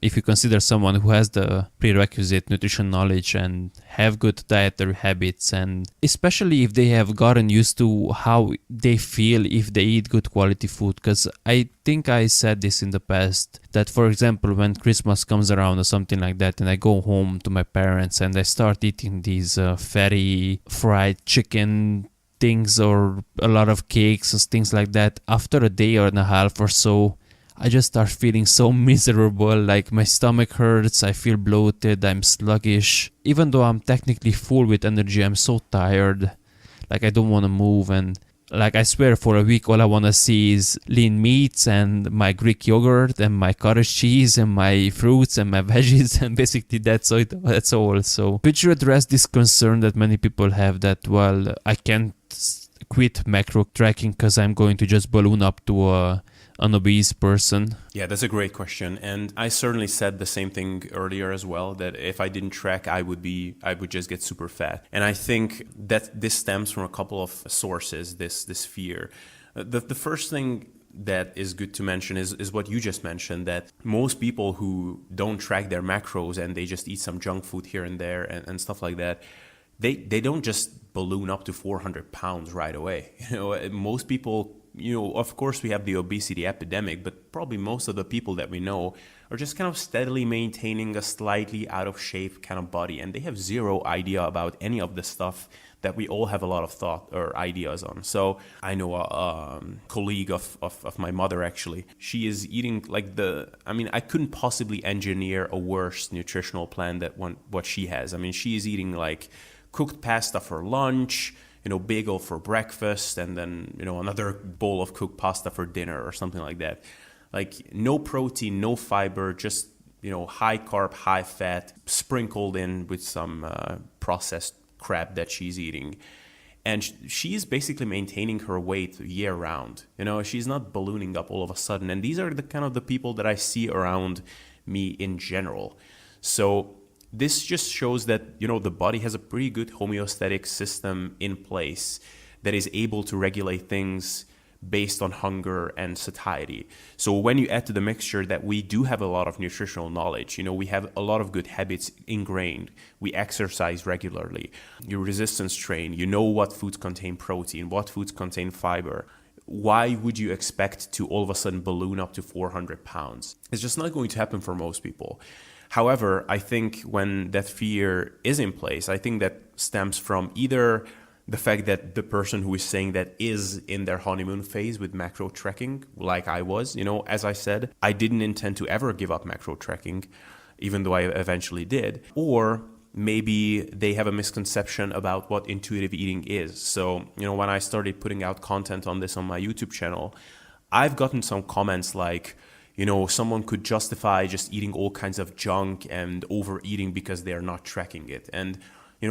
if you consider someone who has the prerequisite nutrition knowledge and have good dietary habits, and especially if they have gotten used to how they feel if they eat good quality food, because I think I said this in the past, that for example, when Christmas comes around or something like that, and I go home to my parents and I start eating these fatty fried chicken things or a lot of cakes and things like that, after a day or and a half or so, I just start feeling so miserable, like my stomach hurts, I feel bloated, I'm sluggish. Even though I'm technically full with energy, I'm so tired, like I don't want to move, and Like, I swear, for a week, all I want to see is lean meats and my Greek yogurt and my cottage cheese and my fruits and my veggies, and basically that's all. So could you address this concern that many people have that, well, I can't quit macro tracking because I'm going to just balloon up to an obese person? Yeah, that's a great question. And I certainly said the same thing earlier as well, that if I didn't track, I would just get super fat. And I think that this stems from a couple of sources, this fear. The first thing that is good to mention is what you just mentioned, that most people who don't track their macros and they just eat some junk food here and there and stuff like that, they don't just balloon up to 400 pounds right away. Most people, of course we have the obesity epidemic, but probably most of the people that we know are just kind of steadily maintaining a slightly out of shape kind of body, and they have zero idea about any of the stuff that we all have a lot of thought or ideas on. So I know a colleague of my mother, actually. She is eating I couldn't possibly engineer a worse nutritional plan than what she has. I mean, she is eating like cooked pasta for lunch, bagel for breakfast, and then, another bowl of cooked pasta for dinner or something like that. Like, no protein, no fiber, just, high carb, high fat, sprinkled in with some processed crap that she's eating. And she's basically maintaining her weight year round. She's not ballooning up all of a sudden. And these are the kind of the people that I see around me in general. So this just shows that, the body has a pretty good homeostatic system in place that is able to regulate things based on hunger and satiety. So when you add to the mixture that we do have a lot of nutritional knowledge, we have a lot of good habits ingrained. We exercise regularly. You resistance train. You know what foods contain protein, what foods contain fiber. Why would you expect to all of a sudden balloon up to 400 pounds? It's just not going to happen for most people. However, I think when that fear is in place, I think that stems from either the fact that the person who is saying that is in their honeymoon phase with macro tracking, like I was. As I said, I didn't intend to ever give up macro tracking, even though I eventually did. Or maybe they have a misconception about what intuitive eating is. So, when I started putting out content on this on my YouTube channel, I've gotten some comments like, someone could justify just eating all kinds of junk and overeating because they're not tracking it. And,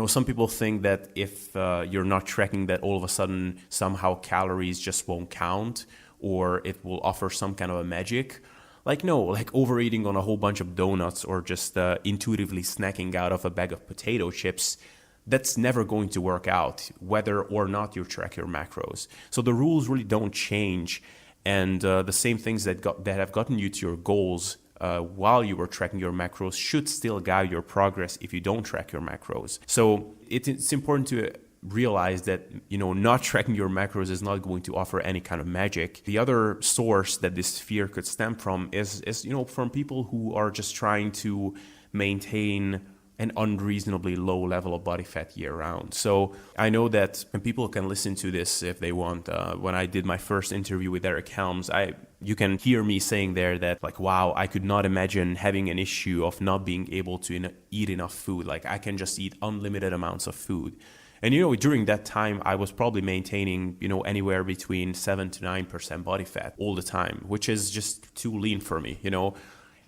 some people think that if you're not tracking, that all of a sudden somehow calories just won't count, or it will offer some kind of a magic. Like, no, like overeating on a whole bunch of donuts or just intuitively snacking out of a bag of potato chips, that's never going to work out, whether or not you track your macros. So the rules really don't change. And the same things that have gotten you to your goals while you were tracking your macros should still guide your progress if you don't track your macros. So it's important to realize that, not tracking your macros is not going to offer any kind of magic. The other source that this fear could stem from is from people who are just trying to maintain an unreasonably low level of body fat year round. So I know that, and people can listen to this if they want. When I did my first interview with Eric Helms, you can hear me saying there that, like, wow, I could not imagine having an issue of not being able to eat enough food. Like, I can just eat unlimited amounts of food. And, during that time, I was probably maintaining, anywhere between 7 to 9% body fat all the time, which is just too lean for me,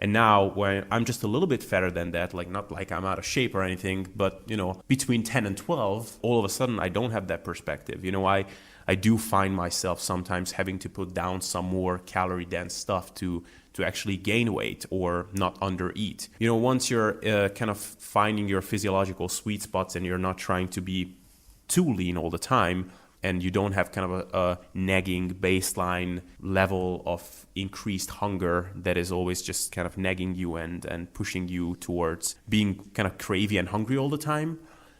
And now when I'm just a little bit fatter than that, like not like I'm out of shape or anything, but, between 10 and 12, all of a sudden I don't have that perspective. I do find myself sometimes having to put down some more calorie dense stuff to actually gain weight or not undereat. Once you're kind of finding your physiological sweet spots and you're not trying to be too lean all the time, and you don't have kind of a nagging baseline level of increased hunger that is always just kind of nagging you and pushing you towards being kind of cravey and hungry all the time,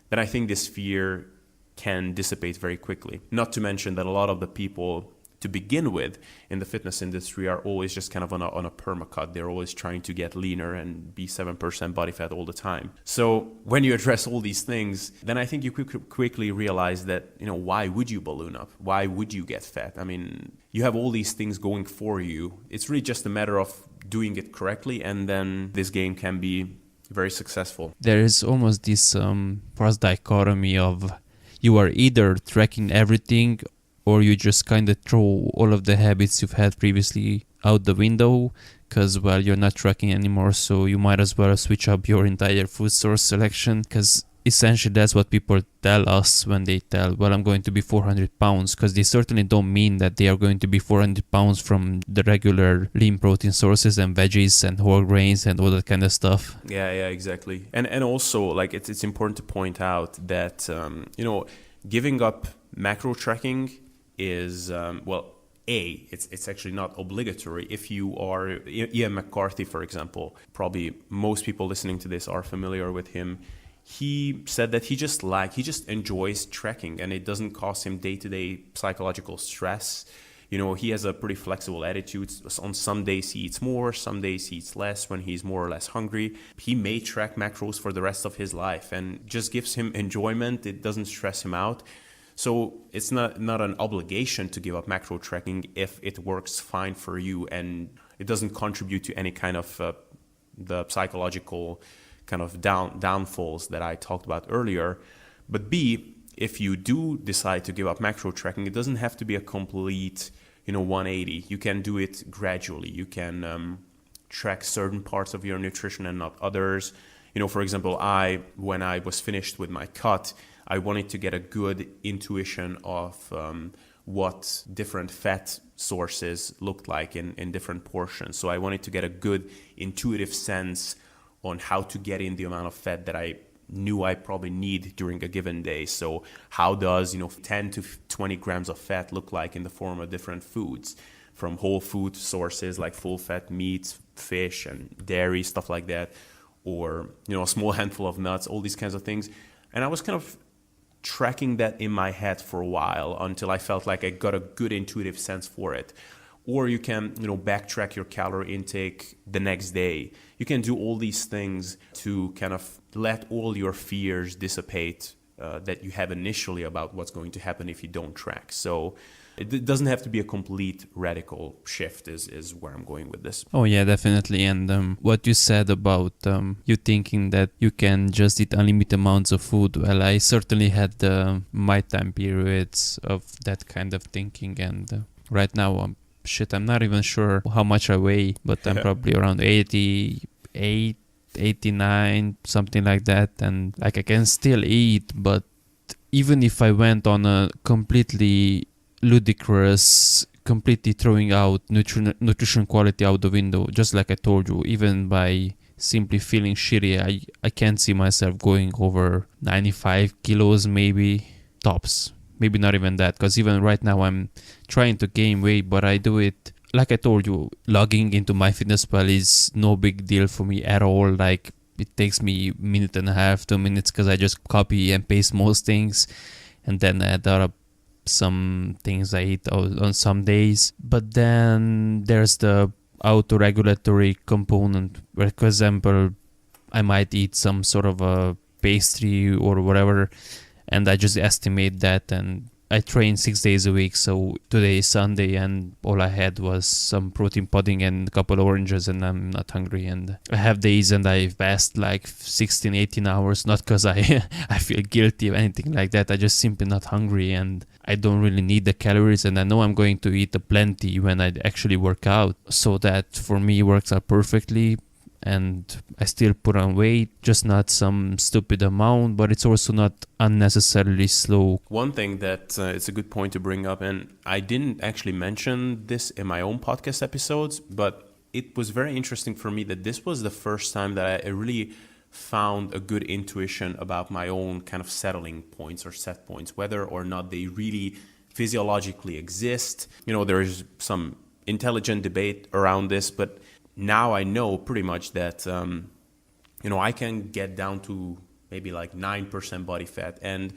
then I think this fear can dissipate very quickly. Not to mention that a lot of the people to begin with in the fitness industry are always just kind of on a permacut. They're always trying to get leaner and be 7% body fat all the time. So when you address all these things, then I think you quickly realize that, why would you balloon up? Why would you get fat? I mean, you have all these things going for you. It's really just a matter of doing it correctly, and then this game can be very successful. There is almost this false dichotomy of you are either tracking everything or you just kind of throw all of the habits you've had previously out the window because, well, you're not tracking anymore, so you might as well switch up your entire food source selection, because essentially that's what people tell us when they tell, well, I'm going to be 400 pounds, because they certainly don't mean that they are going to be 400 pounds from the regular lean protein sources and veggies and whole grains and all that kind of stuff. Yeah, exactly. And also, like, it's important to point out that, giving up macro tracking is, it's actually not obligatory. If you are Ian McCarthy, for example, probably most people listening to this are familiar with him. He said that he just enjoys tracking, and it doesn't cause him day-to-day psychological stress. He has a pretty flexible attitude. On some days he eats more, some days he eats less when he's more or less hungry. He may track macros for the rest of his life, and just gives him enjoyment. It doesn't stress him out. So it's not an obligation to give up macro tracking if it works fine for you and it doesn't contribute to any kind of the psychological kind of downfalls that I talked about earlier. But B, if you do decide to give up macro tracking, it doesn't have to be a complete 180. You can do it gradually. You can track certain parts of your nutrition and not others. For example, when I was finished with my cut, I wanted to get a good intuition of what different fat sources looked like in different portions. So I wanted to get a good intuitive sense on how to get in the amount of fat that I knew I probably need during a given day. So how does 10 to 20 grams of fat look like in the form of different foods, from whole food sources like full fat meats, fish and dairy, stuff like that, or a small handful of nuts, all these kinds of things. And I was kind of tracking that in my head for a while until I felt like I got a good intuitive sense for it. Or you can, backtrack your calorie intake the next day. You can do all these things to kind of let all your fears dissipate that you have initially about what's going to happen if you don't track. So it doesn't have to be a complete radical shift is where I'm going with this. Oh yeah, definitely. And what you said about you thinking that you can just eat unlimited amounts of food, well, I certainly had my time periods of that kind of thinking, and right now I'm not even sure how much I weigh, but I'm probably around 88, 89, something like that, and like I can still eat, but even if I went on a completely ludicrous, completely throwing out nutrition quality out the window, just like I told you, even by simply feeling shitty, I can't see myself going over 95 kilos maybe, tops. Maybe not even that, because even right now I'm trying to gain weight, but I do it, like I told you, logging into MyFitnessPal is no big deal for me at all. Like, it takes me a minute and a half, 2 minutes, because I just copy and paste most things, and then add up some things I eat on some days. But then there's the auto-regulatory component, where, for example, I might eat some sort of a pastry or whatever, and I just estimate that, and I train 6 days a week, so today is Sunday and all I had was some protein pudding and a couple of oranges and I'm not hungry. And I have days and I fast like 16, 18 hours, not because I feel guilty or anything like that. I just simply not hungry and I don't really need the calories, and I know I'm going to eat a plenty when I actually work out, so that for me works out perfectly. And I still put on weight, just not some stupid amount, but it's also not unnecessarily slow. One thing that it's a good point to bring up, and I didn't actually mention this in my own podcast episodes, but it was very interesting for me that this was the first time that I really found a good intuition about my own kind of settling points or set points, whether or not they really physiologically exist. There is some intelligent debate around this, but now I know pretty much that, I can get down to maybe like 9% body fat. And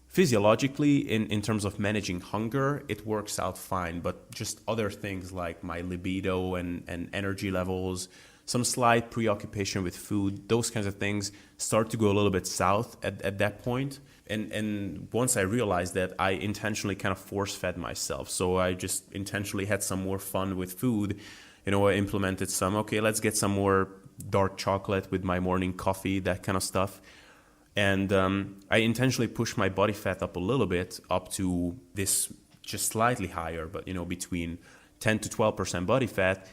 physiologically, in terms of managing hunger, it works out fine. But just other things like my libido and energy levels, some slight preoccupation with food, those kinds of things start to go a little bit south at that point. And once I realized that, I intentionally kind of force-fed myself. So I just intentionally had some more fun with food. I implemented let's get some more dark chocolate with my morning coffee, that kind of stuff. And I intentionally pushed my body fat up a little bit, up to this just slightly higher, but between 10 to 12% body fat.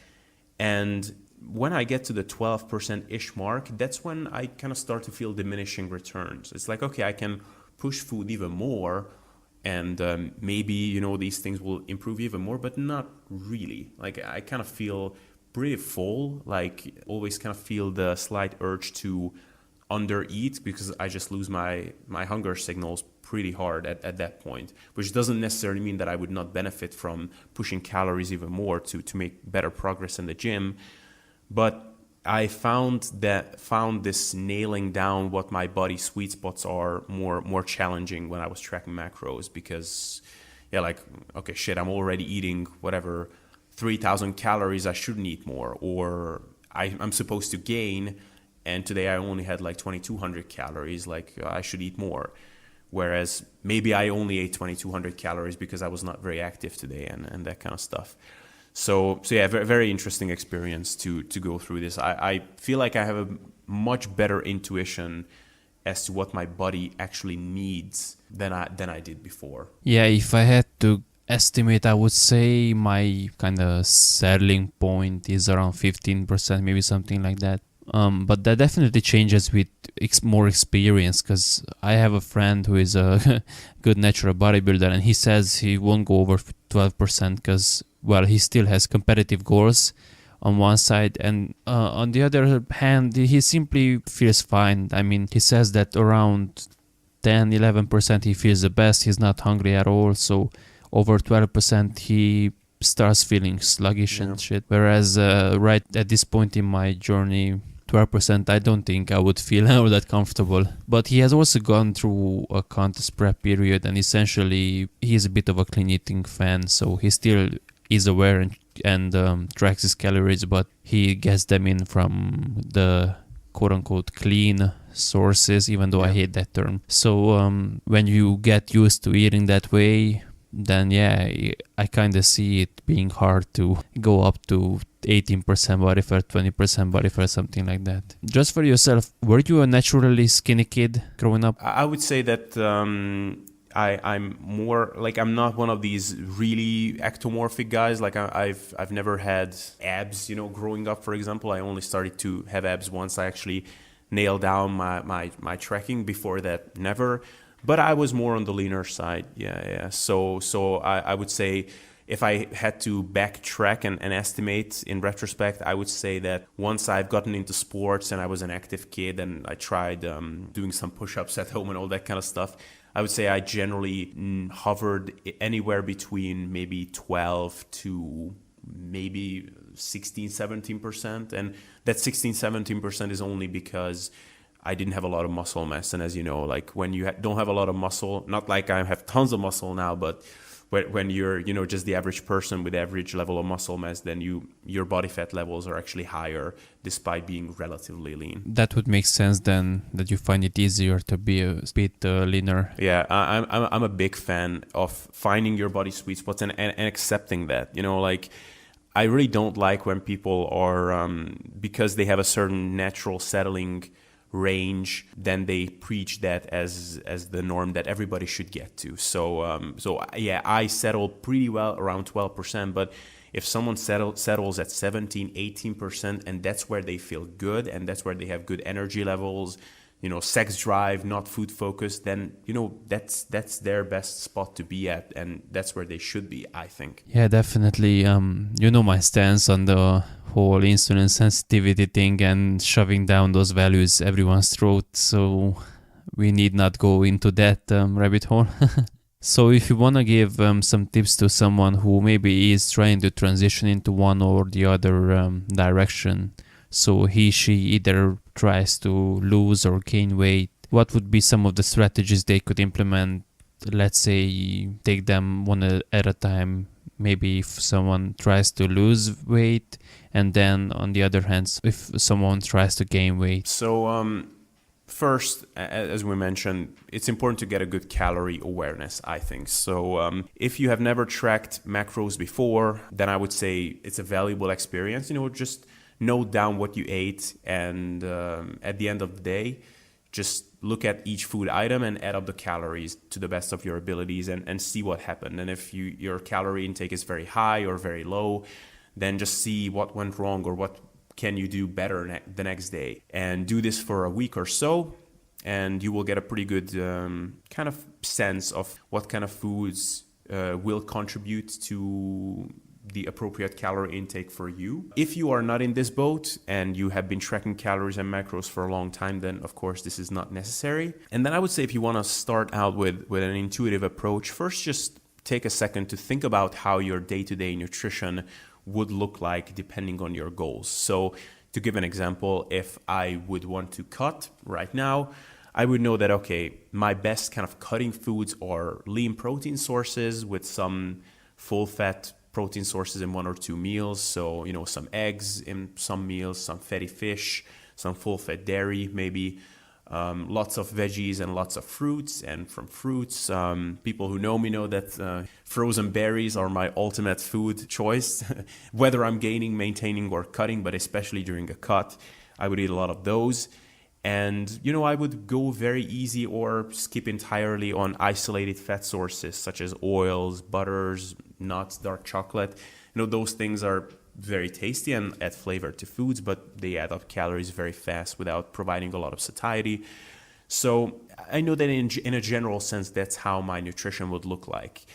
And when I get to the 12%-ish mark, that's when I kind of start to feel diminishing returns. It's like, okay, I can push food even more, and maybe, these things will improve even more, but not really. Like, I kind of feel pretty full, like always kind of feel the slight urge to undereat because I just lose my hunger signals pretty hard at that point, which doesn't necessarily mean that I would not benefit from pushing calories even more to make better progress in the gym. But I found this nailing down what my body sweet spots are more challenging when I was tracking macros, because okay, shit, I'm already eating whatever 3,000 calories, I shouldn't eat more, or I'm supposed to gain, and today I only had like 2,200 calories, like I should eat more. Whereas maybe I only ate 2,200 calories because I was not very active today, and that kind of stuff. So yeah, very, very interesting experience to go through this. I feel like I have a much better intuition as to what my body actually needs than I did before. Yeah, if I had to estimate, I would say my kind of settling point is around 15%, maybe something like that. But that definitely changes with more experience, because I have a friend who is a good natural bodybuilder, and he says he won't go over 12% because, well, he still has competitive goals on one side, and on the other hand, he simply feels fine. I mean, he says that around 10-11% he feels the best, he's not hungry at all, so over 12% he starts feeling sluggish and shit. Whereas right at this point in my journey, 12%, I don't think I would feel all that comfortable. But he has also gone through a contest prep period, and essentially he's a bit of a clean eating fan, so he still is aware and tracks his calories, but he gets them in from the quote-unquote clean sources, even though I hate that term. So when you get used to eating that way, then I kind of see it being hard to go up to 18% body fat, 20% body fat, something like that. Just for yourself, were you a naturally skinny kid growing up? I would say that I'm more like, I'm not one of these really ectomorphic guys. Like I've never had abs, growing up, for example. I only started to have abs once I actually nailed down my tracking. Before that, never. But I was more on the leaner side. Yeah. So I would say, if I had to backtrack and estimate in retrospect, I would say that once I've gotten into sports and I was an active kid and I tried doing some push-ups at home and all that kind of stuff, I would say I generally hovered anywhere between maybe 12 to maybe 16-17%. And that 16-17% is only because I didn't have a lot of muscle mass. And as you know, like when you don't have a lot of muscle, not like I have tons of muscle now, but when you're, just the average person with average level of muscle mass, then your body fat levels are actually higher despite being relatively lean. That would make sense then, that you find it easier to be a bit leaner. Yeah, I'm a big fan of finding your body sweet spots and accepting that. Like, I really don't like when people are, because they have a certain natural settling range, then they preach that as the norm that everybody should get to. So I settle pretty well around 12%, but if someone settles at 17-18%, and that's where they feel good and that's where they have good energy levels, sex drive, not food focused, then that's their best spot to be at, and that's where they should be, I think. Yeah, definitely. My stance on the whole insulin sensitivity thing and shoving down those values everyone's throat, so we need not go into that rabbit hole. So if you want to give some tips to someone who maybe is trying to transition into one or the other direction, so she either tries to lose or gain weight, what would be some of the strategies they could implement? Let's say take them one at a time. Maybe if someone tries to lose weight, and then on the other hand, if someone tries to gain weight. So first, as we mentioned, it's important to get a good calorie awareness, I think. So if you have never tracked macros before, then I would say it's a valuable experience. Just note down what you ate, and at the end of the day, just look at each food item and add up the calories to the best of your abilities and see what happened. And if your calorie intake is very high or very low, then just see what went wrong or what can you do better the next day. And do this for a week or so, and you will get a pretty good kind of sense of what kind of foods will contribute to the appropriate calorie intake for you. If you are not in this boat and you have been tracking calories and macros for a long time, then of course this is not necessary. And then I would say if you want to start out with an intuitive approach, first just take a second to think about how your day-to-day nutrition would look like depending on your goals. So to give an example, if I would want to cut right now, I would know that, okay, my best kind of cutting foods are lean protein sources with some full fat protein sources in one or two meals. So, some eggs in some meals, some fatty fish, some full fat dairy, maybe lots of veggies and lots of fruits. And from fruits, people who know me know that frozen berries are my ultimate food choice, whether I'm gaining, maintaining, or cutting, but especially during a cut, I would eat a lot of those. And, I would go very easy or skip entirely on isolated fat sources such as oils, butters, nuts, dark chocolate. Those things are very tasty and add flavor to foods, but they add up calories very fast without providing a lot of satiety. So I know that in a general sense, that's how my nutrition would look like.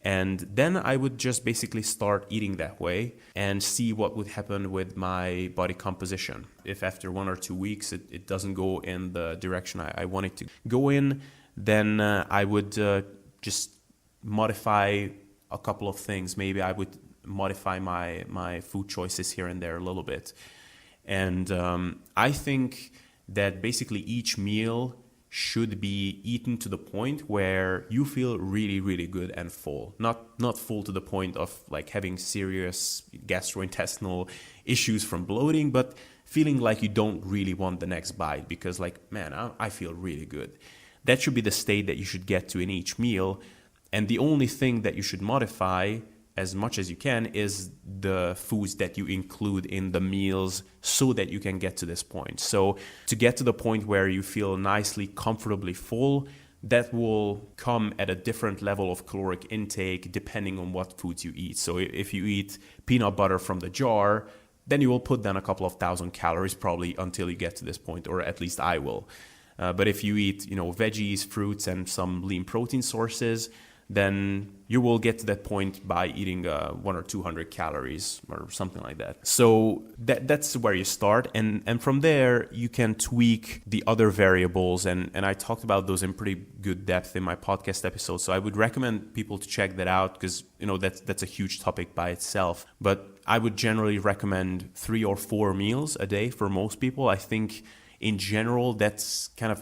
And then I would just basically start eating that way and see what would happen with my body composition. If after 1 or 2 weeks it doesn't go in the direction I want it to go in, then I would just modify a couple of things. Maybe I would modify my food choices here and there a little bit. And I think that basically each meal should be eaten to the point where you feel really, really good and full. Not full to the point of like having serious gastrointestinal issues from bloating, but feeling like you don't really want the next bite because I feel really good. That should be the state that you should get to in each meal. And the only thing that you should modify as much as you can is the foods that you include in the meals so that you can get to this point. So to get to the point where you feel nicely, comfortably full, that will come at a different level of caloric intake depending on what foods you eat. So if you eat peanut butter from the jar, then you will put down a couple of thousand calories probably until you get to this point, or at least I will. But if you eat, veggies, fruits, and some lean protein sources, then you will get to that point by eating 100 or 200 calories or something like that. So that's where you start. And from there, you can tweak the other variables. And I talked about those in pretty good depth in my podcast episode. So I would recommend people to check that out because, that's a huge topic by itself. But I would generally recommend 3 or 4 meals a day for most people. I think in general, that's kind of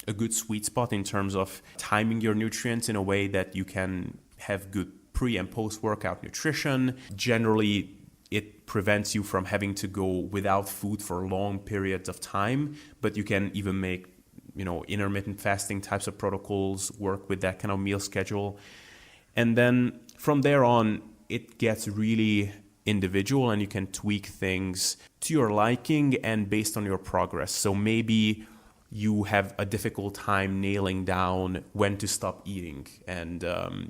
a good sweet spot in terms of timing your nutrients in a way that you can have good pre- and post-workout nutrition. Generally, it prevents you from having to go without food for long periods of time, but you can even make, intermittent fasting types of protocols work with that kind of meal schedule. And then from there on, it gets really individual and you can tweak things to your liking and based on your progress. So maybe you have a difficult time nailing down when to stop eating and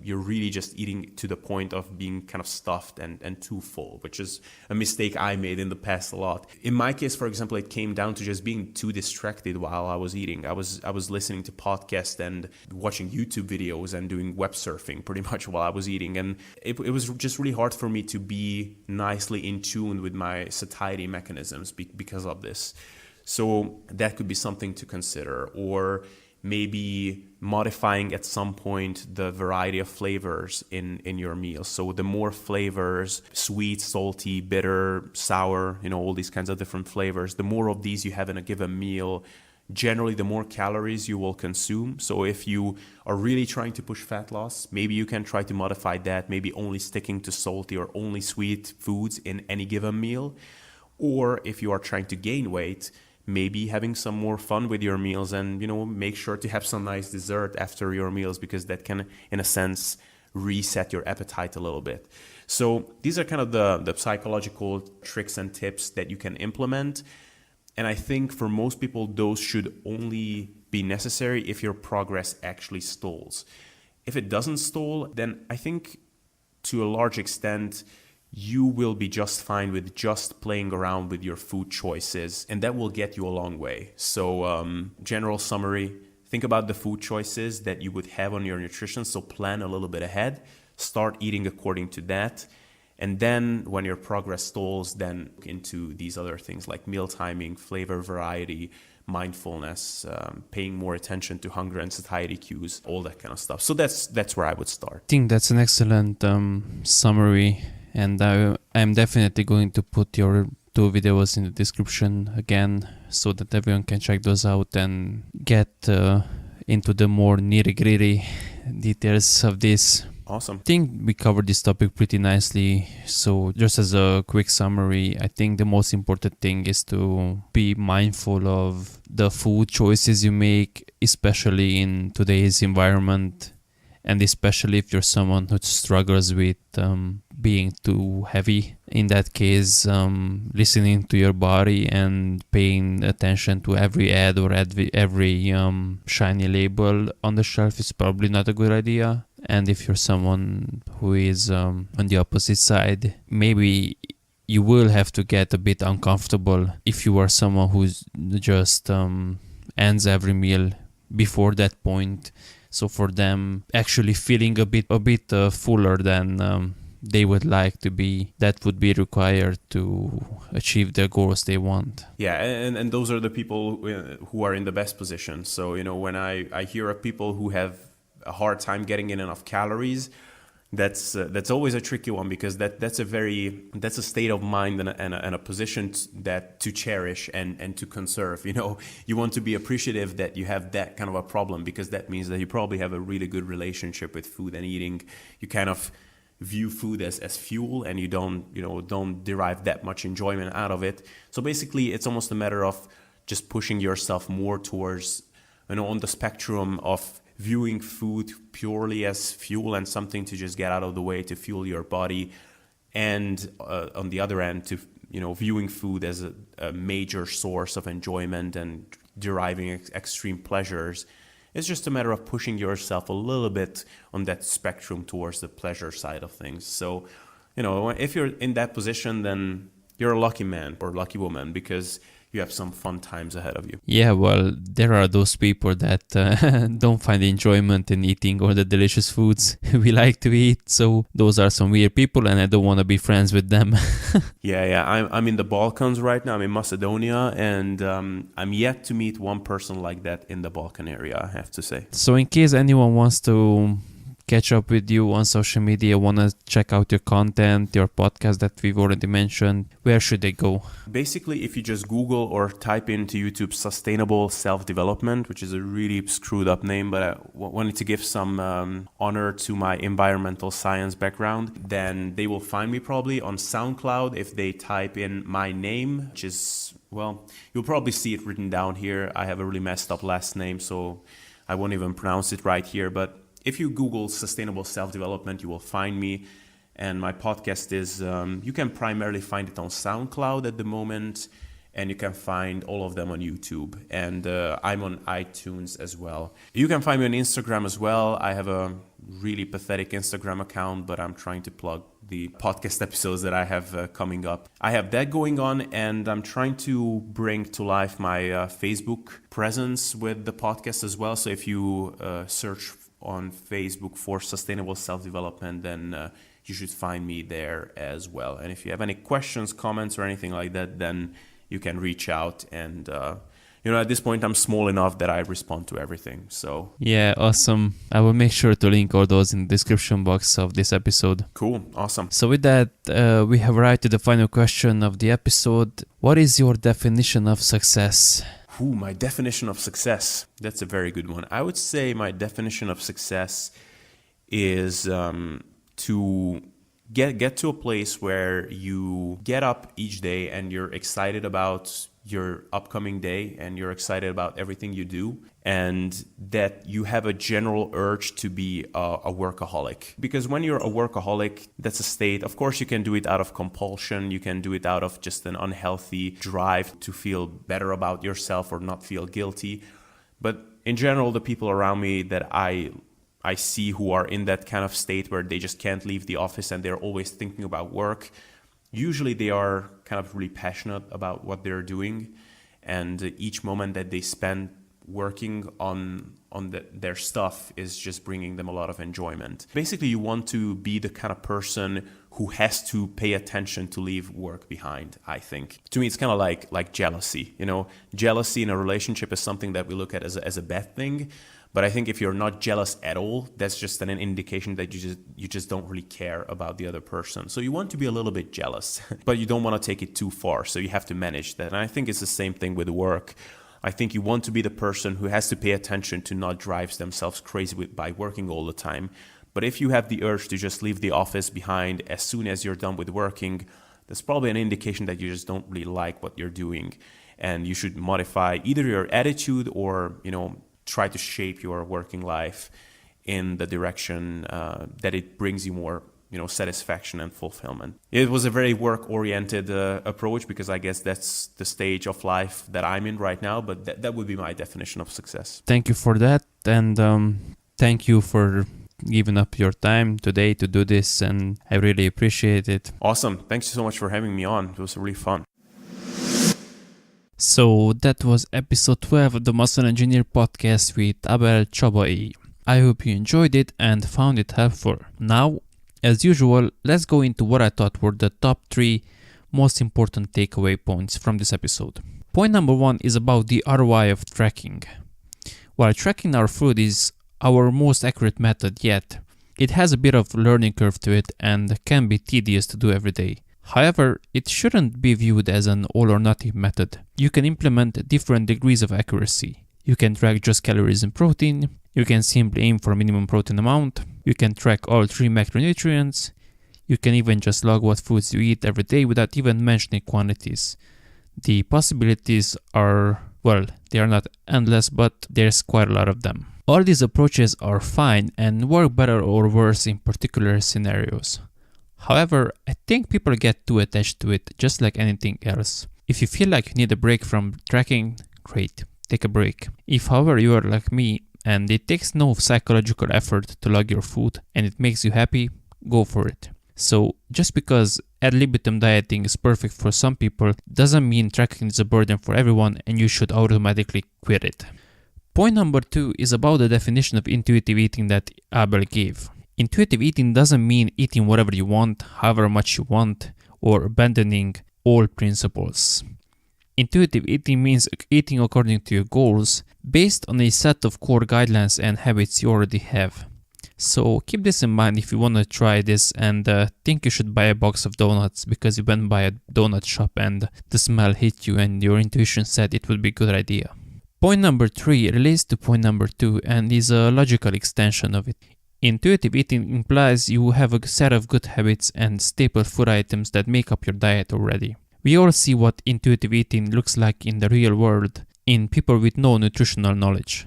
you're really just eating to the point of being kind of stuffed and too full, which is a mistake I made in the past a lot. In my case, for example, it came down to just being too distracted while I was eating. I was listening to podcasts and watching YouTube videos and doing web surfing pretty much while I was eating, and it was just really hard for me to be nicely in tune with my satiety mechanisms because of this. So that could be something to consider, or maybe modifying at some point the variety of flavors in your meal. So the more flavors, sweet, salty, bitter, sour, all these kinds of different flavors, the more of these you have in a given meal, generally the more calories you will consume. So if you are really trying to push fat loss, maybe you can try to modify that, maybe only sticking to salty or only sweet foods in any given meal. Or if you are trying to gain weight, maybe having some more fun with your meals and, make sure to have some nice dessert after your meals because that can, in a sense, reset your appetite a little bit. So these are kind of the psychological tricks and tips that you can implement. And I think for most people, those should only be necessary if your progress actually stalls. If it doesn't stall, then I think to a large extent, you will be just fine with just playing around with your food choices, and that will get you a long way. So general summary, think about the food choices that you would have on your nutrition. So plan a little bit ahead, start eating according to that. And then when your progress stalls, then look into these other things like meal timing, flavor variety, mindfulness, paying more attention to hunger and satiety cues, all that kind of stuff. So that's where I would start. I think that's an excellent summary, and I'm definitely going to put your 2 videos in the description again so that everyone can check those out and get into the more nitty-gritty details of this. Awesome. I think we covered this topic pretty nicely. So just as a quick summary, I think the most important thing is to be mindful of the food choices you make, especially in today's environment, and especially if you're someone who struggles with being too heavy. In that case, listening to your body and paying attention to every ad or every shiny label on the shelf is probably not a good idea. And if you're someone who is on the opposite side, maybe you will have to get a bit uncomfortable if you are someone who's just ends every meal before that point. So for them, actually feeling a bit fuller than they would like to be, that would be required to achieve the goals they want. Yeah, and those are the people who are in the best position. So, when I hear of people who have a hard time getting in enough calories, that's always a tricky one, because that's a state of mind and a position to cherish and to conserve. You want to be appreciative that you have that kind of a problem, because that means that you probably have a really good relationship with food and eating. You kind of view food as fuel, and you don't derive that much enjoyment out of it. So basically, it's almost a matter of just pushing yourself more towards, on the spectrum of viewing food purely as fuel and something to just get out of the way to fuel your body, and on the other end, to viewing food as a major source of enjoyment and deriving extreme pleasures. It's just a matter of pushing yourself a little bit on that spectrum towards the pleasure side of things. So, if you're in that position, then you're a lucky man or lucky woman, because you have some fun times ahead of you. Yeah, well, there are those people that don't find enjoyment in eating all the delicious foods we like to eat. So those are some weird people, and I don't want to be friends with them. Yeah. I'm in the Balkans right now. I'm in Macedonia, and I'm yet to meet one person like that in the Balkan area, I have to say. So in case anyone wants to catch up with you on social media, want to check out your content, your podcast that we've already mentioned, where should they go? Basically, if you just Google or type into YouTube Sustainable Self-Development, which is a really screwed up name, but I wanted to give some honor to my environmental science background, then they will find me probably on SoundCloud if they type in my name, which is, well, you'll probably see it written down here. I have a really messed up last name, so I won't even pronounce it right here, but if you Google Sustainable Self-Development, you will find me. And my podcast is, you can primarily find it on SoundCloud at the moment, and you can find all of them on YouTube. And I'm on iTunes as well. You can find me on Instagram as well. I have a really pathetic Instagram account, but I'm trying to plug the podcast episodes that I have coming up. I have that going on, and I'm trying to bring to life my Facebook presence with the podcast as well. So if you search on Facebook for Sustainable Self-Development, then you should find me there as well. And if you have any questions, comments, or anything like that, then you can reach out. And at this point, I'm small enough that I respond to everything. So yeah, awesome. I will make sure to link all those in the description box of this episode. Cool, awesome. So with that, we have arrived to the final question of the episode. What is your definition of success? My definition of success. That's a very good one. I would say my definition of success is to get to a place where you get up each day and you're excited about your upcoming day and you're excited about everything you do, and that you have a general urge to be a workaholic. Because when you're a workaholic, that's a state. Of course, you can do it out of compulsion. You can do it out of just an unhealthy drive to feel better about yourself or not feel guilty. But in general, the people around me that I see who are in that kind of state where they just can't leave the office and they're always thinking about work, usually they are kind of really passionate about what they're doing, and each moment that they spend working on their stuff is just bringing them a lot of enjoyment. Basically, you want to be the kind of person who has to pay attention to leave work behind, I think. To me, it's kind of like jealousy. Jealousy in a relationship is something that we look at as a bad thing. But I think if you're not jealous at all, that's just an indication that you just don't really care about the other person. So you want to be a little bit jealous, but you don't want to take it too far. So you have to manage that. And I think it's the same thing with work. I think you want to be the person who has to pay attention to not drive themselves crazy by working all the time. But if you have the urge to just leave the office behind as soon as you're done with working, that's probably an indication that you just don't really like what you're doing. And you should modify either your attitude or, try to shape your working life in the direction that it brings you more, satisfaction and fulfillment. It was a very work-oriented approach because I guess that's the stage of life that I'm in right now, but that would be my definition of success. Thank you for that, and thank you for giving up your time today to do this, and I really appreciate it. Awesome. Thanks so much for having me on. It was really fun. So that was episode 12 of the Muscle Engineer podcast with Abel Csabai. I hope you enjoyed it and found it helpful. Now, as usual, let's go into what I thought were the top 3 most important takeaway points from this episode. Point number 1 is about the ROI of tracking. While tracking our food is our most accurate method yet, it has a bit of learning curve to it and can be tedious to do every day. However, it shouldn't be viewed as an all-or-nothing method. You can implement different degrees of accuracy. You can track just calories and protein. You can simply aim for a minimum protein amount. You can track all 3 macronutrients. You can even just log what foods you eat every day without even mentioning quantities. The possibilities are, they are not endless, but there's quite a lot of them. All these approaches are fine and work better or worse in particular scenarios. However, I think people get too attached to it, just like anything else. If you feel like you need a break from tracking, great, take a break. If, however, you are like me and it takes no psychological effort to log your food and it makes you happy, go for it. So, just because ad libitum dieting is perfect for some people doesn't mean tracking is a burden for everyone and you should automatically quit it. Point number 2 is about the definition of intuitive eating that Abel gave. Intuitive eating doesn't mean eating whatever you want, however much you want, or abandoning all principles. Intuitive eating means eating according to your goals, based on a set of core guidelines and habits you already have. So keep this in mind if you want to try this and think you should buy a box of donuts because you went by a donut shop and the smell hit you and your intuition said it would be a good idea. Point number 3 relates to point number 2 and is a logical extension of it. Intuitive eating implies you have a set of good habits and staple food items that make up your diet already. We all see what intuitive eating looks like in the real world in people with no nutritional knowledge.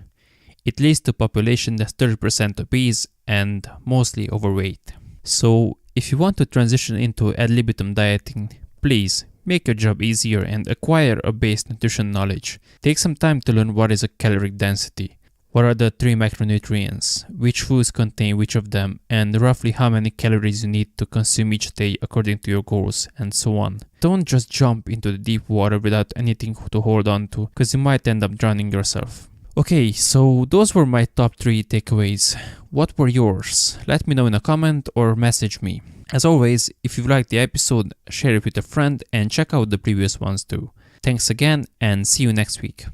It leads to a population that's 30% obese and mostly overweight. So, if you want to transition into ad libitum dieting, please make your job easier and acquire a base nutrition knowledge. Take some time to learn what is a caloric density. What are the 3 macronutrients, which foods contain which of them, and roughly how many calories you need to consume each day according to your goals, and so on. Don't just jump into the deep water without anything to hold on to, because you might end up drowning yourself. Okay, so those were my top 3 takeaways. What were yours? Let me know in a comment or message me. As always, if you liked the episode, share it with a friend and check out the previous ones too. Thanks again and see you next week.